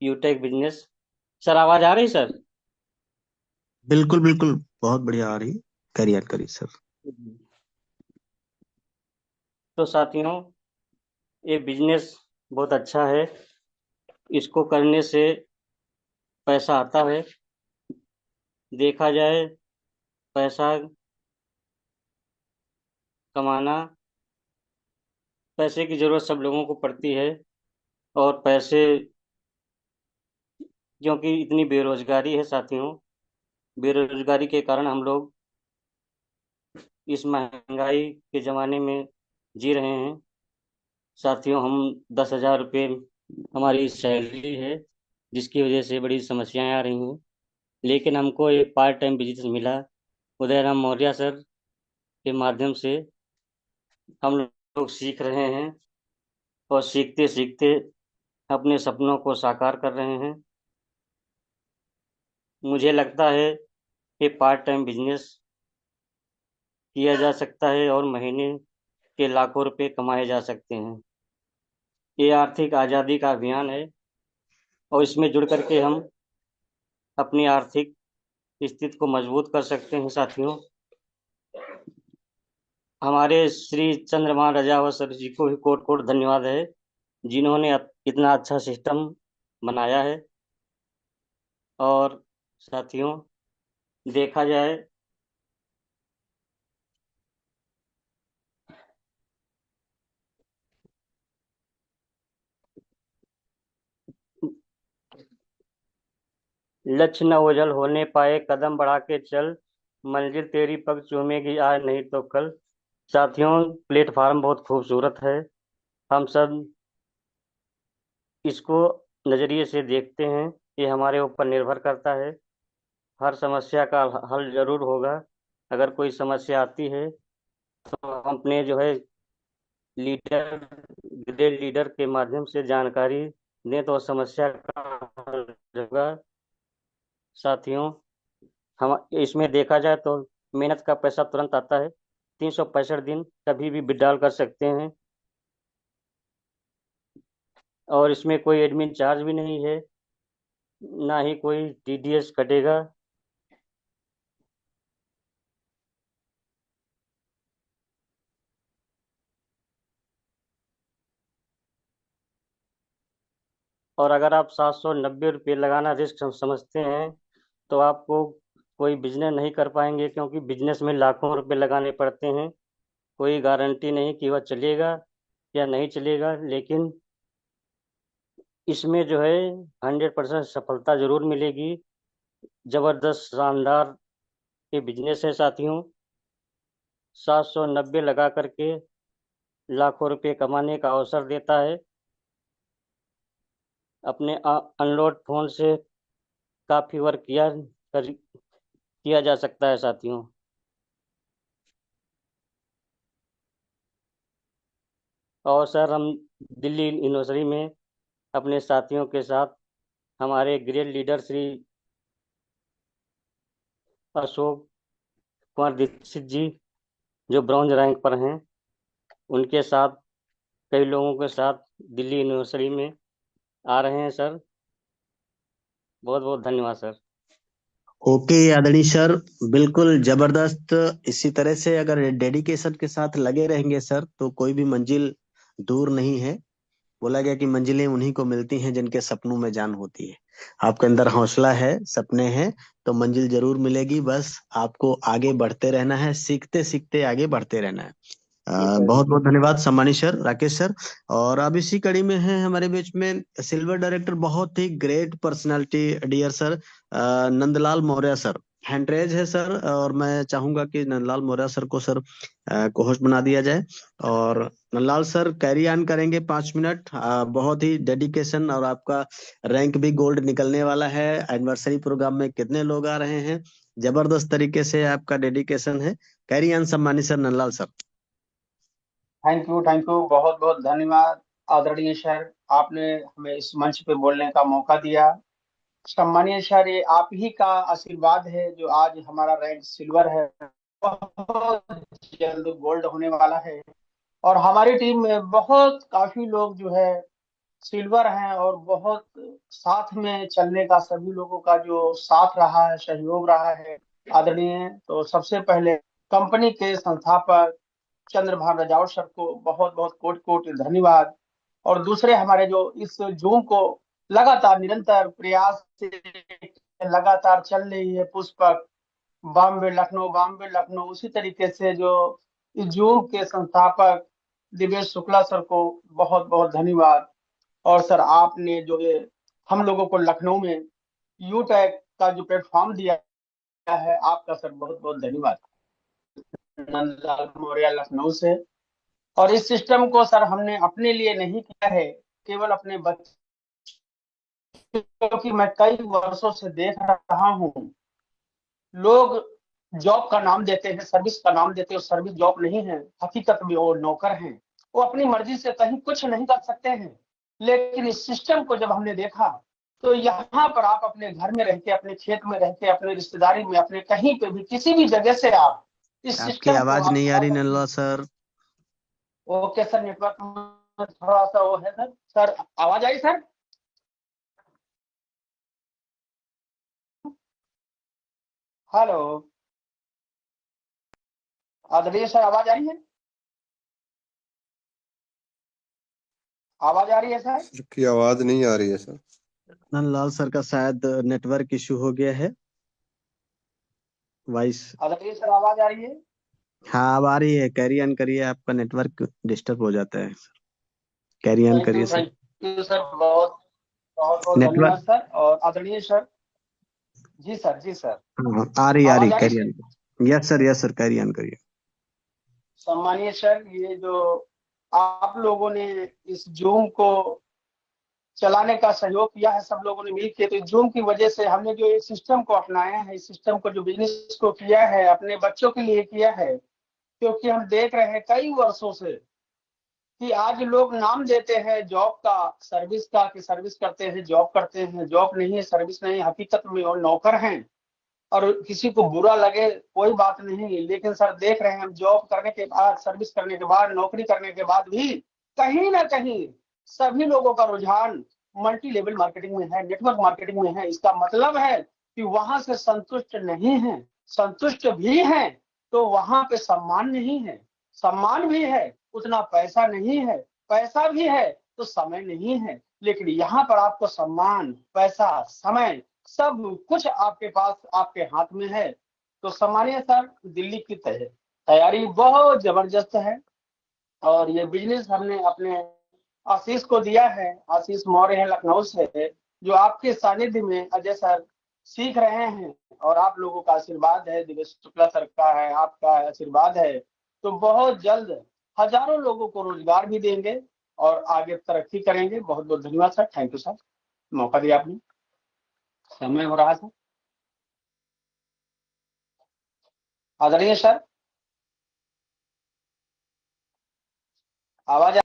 यूटेक बिजनेस। सर आवाज आ रही सर? बिल्कुल बिल्कुल, बहुत बढ़िया आ रही। करिए करिए सर। तो साथियों, ये बिजनेस बहुत अच्छा है। इसको करने से पैसा आता है। देखा जाए, पैसा कमाना, पैसे की जरूरत सब लोगों को पड़ती है। और पैसे, क्योंकि इतनी बेरोजगारी है साथियों, बेरोजगारी के कारण हम लोग इस महंगाई के ज़माने में जी रहे हैं। साथियों, हम 10,000 रुपये हमारी सैलरी है, जिसकी वजह से बड़ी समस्याएं आ रही हैं। लेकिन हमको एक पार्ट टाइम बिजनेस मिला उदयराम मौर्य सर के माध्यम से। हम लोग सीख रहे हैं और सीखते सीखते अपने सपनों को साकार कर रहे हैं। मुझे लगता है कि पार्ट टाइम बिजनेस किया जा सकता है और महीने के लाखों रुपए कमाए जा सकते हैं। ये आर्थिक आज़ादी का अभियान है और इसमें जुड़ करके हम अपनी आर्थिक स्थिति को मजबूत कर सकते हैं साथियों। हमारे श्री चंद्रमान रजावत सर जी को भी कोट कोट धन्यवाद है, जिन्होंने इतना अच्छा सिस्टम बनाया है। और साथियों, देखा जाए लक्ष्य न ओझल होने पाए, कदम बढ़ा के चल, मंजिल तेरी पग चूमेगी आज नहीं तो कल। साथियों, प्लेटफार्म बहुत खूबसूरत है। हम सब इसको नज़रिए से देखते हैं। ये हमारे ऊपर निर्भर करता है। हर समस्या का हल जरूर होगा। अगर कोई समस्या आती है तो हम अपने जो है लीडर, ग्रेड लीडर के माध्यम से जानकारी दें तो समस्या का हल होगा। साथियों, हम इसमें देखा जाए तो मेहनत का पैसा तुरंत आता है। 365 दिन कभी भी विड्रॉल कर सकते हैं और इसमें कोई एडमिन चार्ज भी नहीं है, ना ही कोई टीडीएस कटेगा। और अगर आप 790 रुपये लगाना रिस्क समझते हैं तो आपको कोई बिजनेस नहीं कर पाएंगे, क्योंकि बिजनेस में लाखों रुपए लगाने पड़ते हैं। कोई गारंटी नहीं कि वह चलेगा या नहीं चलेगा, लेकिन इसमें जो है 100% सफलता जरूर मिलेगी। जबरदस्त शानदार ये बिजनेस है साथियों। 790 लगा करके लाखों रुपए कमाने का अवसर देता है। अपने अनलोड फोन से काफी वर्क किया जा सकता है साथियों। और सर, हम दिल्ली यूनिवर्सिटी में अपने साथियों के साथ हमारे ग्रेड लीडर श्री अशोक कुमार दीक्षित जी, जो ब्रॉन्ज रैंक पर हैं, उनके साथ कई लोगों के साथ दिल्ली यूनिवर्सिटी में आ रहे हैं सर। बहुत बहुत धन्यवाद सर। ओके आदरणीय सर, बिल्कुल जबरदस्त। इसी तरह से अगर डेडिकेशन के साथ लगे रहेंगे सर तो कोई भी मंजिल दूर नहीं है। बोला गया कि मंजिलें उन्हीं को मिलती हैं जिनके सपनों में जान होती है। आपके अंदर हौसला है, सपने हैं, तो मंजिल जरूर मिलेगी। बस आपको आगे बढ़ते रहना है, सीखते सीखते आगे बढ़ते रहना है। ठीक है। बहुत बहुत धन्यवाद सम्मानित सर, राकेश सर। और अब इसी कड़ी में है हमारे बीच में सिल्वर डायरेक्टर, बहुत ही great personality, dear sir, Nandlal Maurya sir. Hand raise है सर, और मैं चाहूंगा कि नंदलाल मौर्य सर को सर को होस्ट बना दिया जाए। और नंदलाल सर कैरी ऑन करेंगे 5 मिनट। बहुत ही डेडिकेशन, और आपका रैंक भी गोल्ड निकलने वाला है। एनिवर्सरी प्रोग्राम में कितने लोग आ रहे हैं, जबरदस्त तरीके से आपका डेडिकेशन है। कैरी ऑन सम्मानित sir Nandlal sir. Thank you, बहुत बहुत धन्यवाद आदरणीय सर। आपने हमें इस मंच पे बोलने का मौका दिया। सम्मानीय सर, ये आप ही का आशीर्वाद है जो आज हमारा रैंक सिल्वर है, बहुत जल्द गोल्ड होने वाला है। और हमारी टीम में बहुत काफी लोग जो है सिल्वर हैं और बहुत साथ में चलने का सभी लोगों का जो साथ रहा है, सहयोग रहा है आदरणीय। तो सबसे पहले कंपनी के संस्थापक चंद्रभान रजावत सर को बहुत बहुत कोटि कोटि धन्यवाद। और दूसरे हमारे जो इस जूम को लगातार निरंतर प्रयास से लगातार चल रही है पुष्पक, बॉम्बे लखनऊ, उसी तरीके से जो इस जूम के संस्थापक दिवेश शुक्ला सर को बहुत बहुत धन्यवाद। और सर आपने जो ये हम लोगों को लखनऊ में यूटैक का जो प्लेटफॉर्म दिया है, आपका सर बहुत बहुत धन्यवाद। नंदलाल मौर्य लखनऊ से। और इस सिस्टम को सर हमने अपने लिए नहीं किया है, केवल अपने बच्चों, क्योंकि मैं कई वर्षों से देख रहा हूँ लोग जॉब का नाम देते हैं, सर्विस का नाम देते हैं, सर्विस जॉब नहीं है, हकीकत में वो नौकर हैं। वो अपनी मर्जी से कहीं कुछ नहीं कर सकते हैं। लेकिन इस सिस्टम को जब हमने देखा तो यहाँ पर आप अपने घर में रह के, अपने खेत में रह के, अपने रिश्तेदारी में, अपने कहीं पे भी किसी भी जगह से आप इस आपकी सिस्टम को आवाज आप नहीं आ चला रही सकते नल्ला हैं। सर। ओके सर, नेटवर्क में थोड़ा सा वो है सर। सर आवाज आई सर? हेलो आदरणीय सर, आवाज आ रही है? आवाज आ रही है सर? सर की आवाज नहीं आ रही है सर। नंदलाल सर का शायद नेटवर्क इशू हो गया है। वॉइस आदरणीय सर, आवाज आ रही है? हाँ अब आ रही है। कैरी ऑन करिए, आपका नेटवर्क डिस्टर्ब हो जाता है। कैरी ऑन करिए सर। थैंक यू सर, बहुत बहुत बहुत नेटवर्क धन्यवाद सर। और आदरणीय सर, जी सर, जी सर, हाँ आ रही आवाज आ रही कैरी है? On. Yes sir carry on करिए। सम्मानीय सर, ये जो आप लोगों ने इस जूम को चलाने का सहयोग किया है, सब लोगों ने मिलकर, तो जूम की वजह से हमने जो इस सिस्टम को अपनाया है, इस सिस्टम को जो बिजनेस को किया है, अपने बच्चों के लिए किया है। क्योंकि हम देख रहे हैं कई वर्षों से कि आज लोग नाम देते हैं जॉब का, सर्विस का, कि सर्विस करते हैं, जॉब करते हैं, जॉब नहीं है, सर्विस नहीं, हकीकत में वो नौकर हैं। और किसी को बुरा लगे कोई बात नहीं, लेकिन सर देख रहे हैं हम जॉब करने के बाद, सर्विस करने के बाद, नौकरी करने के बाद भी कहीं ना कहीं सभी लोगों का रुझान मल्टी लेवल मार्केटिंग में है, नेटवर्क मार्केटिंग में है। इसका मतलब है कि वहां से संतुष्ट नहीं है, संतुष्ट भी है तो वहां पे सम्मान नहीं है, सम्मान भी है उतना पैसा नहीं है, पैसा भी है तो समय नहीं है। लेकिन यहाँ पर आपको सम्मान, पैसा, समय, सब कुछ आपके पास, आपके हाथ में है। तो सम्मानीय सर, दिल्ली की तैयारी बहुत जबरदस्त है। और ये बिजनेस हमने अपने आशीष को दिया है। आशीष मौर्य है लखनऊ से, जो आपके सानिध्य में अजय सर सीख रहे हैं। और आप लोगों का आशीर्वाद है, दिवेश शुक्ला सर का है, आपका आशीर्वाद है, तो बहुत जल्द हजारों लोगों को रोजगार भी देंगे और आगे तरक्की करेंगे। बहुत बहुत धन्यवाद सर, थैंक यू सर, मौका दिया आपने। समय हो रहा सर। आदरणीय सर, आवाज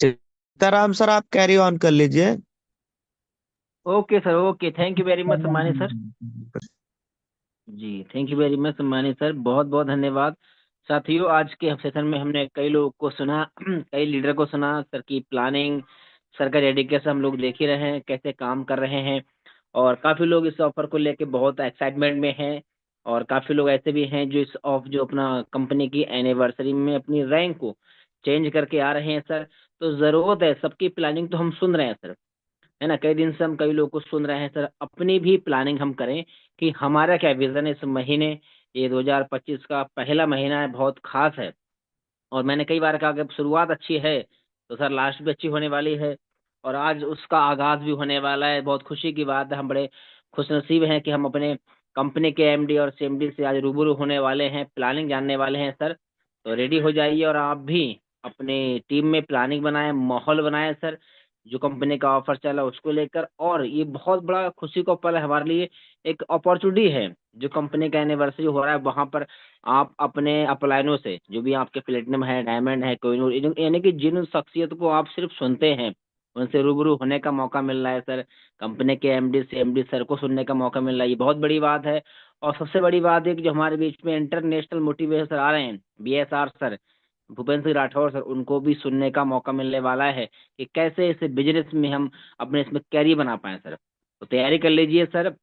सीताराम सर, आप कैरी ऑन कर लीजिए। Okay sir, okay, thank you very much सम्मानित सर। जी, थैंक यू वेरी मच सम्मानित सर, बहुत बहुत धन्यवाद। साथियों, आज के सेशन में हमने कई लोगों को सुना, कई लीडर को सुना, सर की प्लानिंग, सर का डेडिकेशन हम लोग देख ही रहे हैं, कैसे काम कर रहे हैं। और काफी लोग इस ऑफर को लेके बहुत एक्साइटमेंट में हैं। और काफी लोग ऐसे भी हैं जो इस ऑफ जो अपना कंपनी की एनिवर्सरी में अपनी रैंक को चेंज करके आ रहे हैं सर। तो जरूरत है, सबकी प्लानिंग तो हम सुन रहे हैं सर, है ना, कई दिन से हम कई लोगों को सुन रहे हैं सर। अपनी भी प्लानिंग हम करें कि हमारा क्या विजन है इस महीने। ये 2025 का पहला महीना है, बहुत खास है। और मैंने कई बार कहा कि अब शुरुआत अच्छी है तो सर लास्ट भी अच्छी होने वाली है। और आज उसका आगाज भी होने वाला है। बहुत खुशी की बात है, हम बड़े खुशनसीब हैं कि हम अपने कंपनी के एमडी और सीएमडी से आज रूबरू होने वाले हैं, प्लानिंग जानने वाले हैं सर। तो रेडी हो जाइए और आप भी अपने टीम में प्लानिंग बनाएं, माहौल बनाएं सर, जो कंपनी का ऑफर चला उसको लेकर। और ये बहुत बड़ा खुशी का पल है हमारे लिए, एक अपॉर्चुनिटी है। जो कंपनी का एनिवर्सरी हो रहा है वहां पर आप अपने अपलाइनों से, जो भी आपके प्लेटिनम है, डायमंड है, कोहिनूर, यानी कि जिन शख्सियत को आप सिर्फ सुनते हैं उनसे रूबरू होने का मौका मिल रहा है सर। कंपनी के एमडी से एमडी सर को सुनने का मौका मिल रहा है, ये बहुत बड़ी बात है। और सबसे बड़ी बात है कि जो हमारे बीच में इंटरनेशनल मोटिवेटर सर आ रहे हैं, BSR sir, Bhupendra Singh Rathore sir, उनको भी सुनने का मौका मिलने वाला है कि कैसे इस बिजनेस में हम अपने इसमें कैरियर बना पाए सर। तो तैयारी कर लीजिए सर,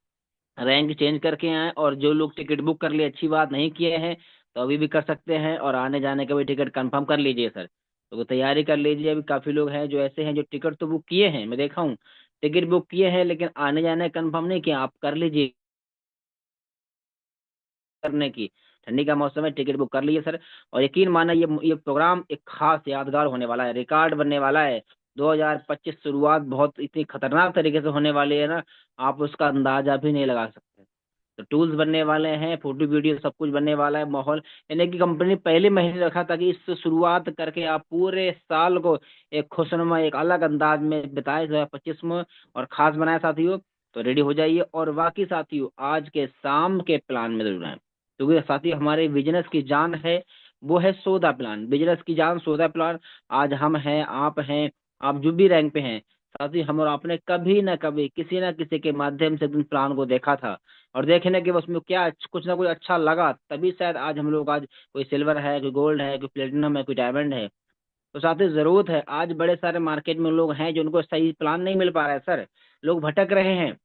रैंक चेंज करके आए। और जो लोग टिकट बुक कर लिए, अच्छी बात, नहीं किए हैं तो अभी भी कर सकते हैं, और आने जाने का भी टिकट कंफर्म कर लीजिए सर। तो वो तैयारी कर लीजिए। अभी काफी लोग हैं जो ऐसे हैं जो टिकट तो बुक किए हैं, मैं देखा हूँ, टिकट बुक किए हैं लेकिन आने जाने कंफर्म नहीं किया। आप कर लीजिए करने की, ठंडी का मौसम है, टिकट बुक कर लीजिए सर। और यकीन माना ये प्रोग्राम एक खास यादगार होने वाला है, रिकॉर्ड बनने वाला है। 2025 शुरुआत बहुत इतनी खतरनाक तरीके से होने वाली है ना, आप उसका अंदाजा भी नहीं लगा सकते। तो टूल्स बनने वाले हैं, फोटो वीडियो सब कुछ बनने वाला है, माहौल, यानी कि कंपनी पहले महीने रखा था कि इससे शुरुआत करके आप पूरे साल को एक खुशनुमा एक अलग अंदाज में बिताए 2025 में, और खास बनाए साथियों। तो रेडी हो जाइए। और बाकी साथियों आज के शाम के प्लान में जरूर आए, क्योंकि साथियों हमारे बिजनेस की जान है वो है सौदा प्लान, बिजनेस की जान सौदा प्लान। आज हम हैं, आप हैं, आप जो भी रैंक पे हैं साथियों, हम और आपने कभी ना कभी किसी ना किसी के माध्यम से उन प्लान को देखा था, और देखने के उसमें क्या कुछ ना कुछ अच्छा लगा, तभी शायद आज हम लोग, आज कोई सिल्वर है, कोई गोल्ड है, कोई प्लेटिनम है, कोई डायमंड है। तो साथियों जरूरत है, आज बड़े सारे मार्केट में लोग हैं जो उनको सही प्लान नहीं मिल पा रहा है सर, लोग भटक रहे हैं,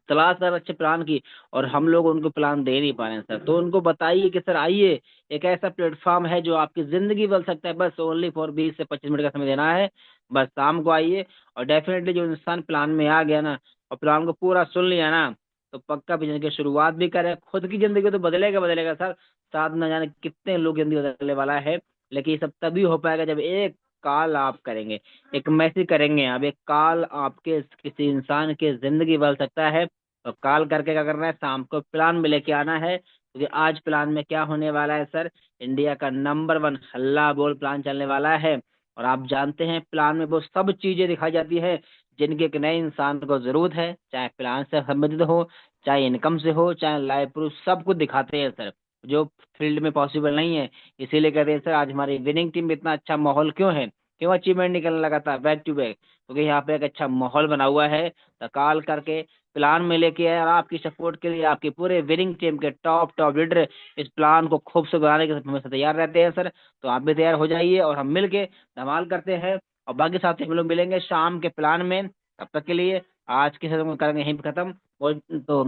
तलाश कर अच्छे प्लान की, और हम लोग उनको प्लान दे नहीं पा रहे हैं सर। तो उनको बताइए कि सर आइए, एक ऐसा प्लेटफॉर्म है जो आपकी जिंदगी बदल सकता है, बस ओनली फॉर 20 से 25 मिनट का समय देना है, बस शाम को आइए। और डेफिनेटली जो इंसान प्लान में आ गया ना, और प्लान को पूरा सुन लिया ना, तो पक्का बिजनेस की शुरुआत भी करे, खुद की जिंदगी तो बदलेगा बदलेगा सर, साथ न जाने कितने लोग जिंदगी बदलने वाला है। लेकिन ये सब तभी हो पाएगा जब एक कॉल आप करेंगे, एक मैसेज करेंगे आप, एक कॉल आपके किसी इंसान की जिंदगी बदल सकता है। तो कॉल करके क्या करना है, शाम को प्लान में लेके आना है, क्योंकि आज प्लान में क्या होने वाला है सर, इंडिया का नंबर 1 हल्ला बोल प्लान चलने वाला है। और आप जानते हैं प्लान में वो सब चीजें दिखाई जाती है जिनकी एक नए इंसान को जरूरत है, चाहे प्लान से संबंधित हो, चाहे इनकम से हो, चाहे लाइफ प्रूफ, सब कुछ दिखाते हैं सर, जो फील्ड में पॉसिबल नहीं है। इसीलिए कहते हैं सर आज हमारी विनिंग टीम में इतना अच्छा माहौल क्यों है, क्यों अचीवमेंट निकलने लगा था बैक टू बैक, क्योंकि यहाँ पे एक अच्छा माहौल बना हुआ है। तो कॉल करके प्लान में लेके आए, और आपकी सपोर्ट के लिए आपकी पूरे विनिंग टीम के टॉप टॉप लीडर इस प्लान को खूबसूरत बनाने के हमेशा तैयार रहते हैं सर। तो आप भी तैयार हो जाइए और हम मिल के धमाल करते हैं। और बाकी साथी हम लोग मिलेंगे शाम के प्लान में। तब तक के लिए आज के सेशन को करेंगे यहीं पे खत्म, और तो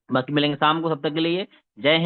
बाकी मिलेंगे शाम को, तब तक के लिए जय हिंद।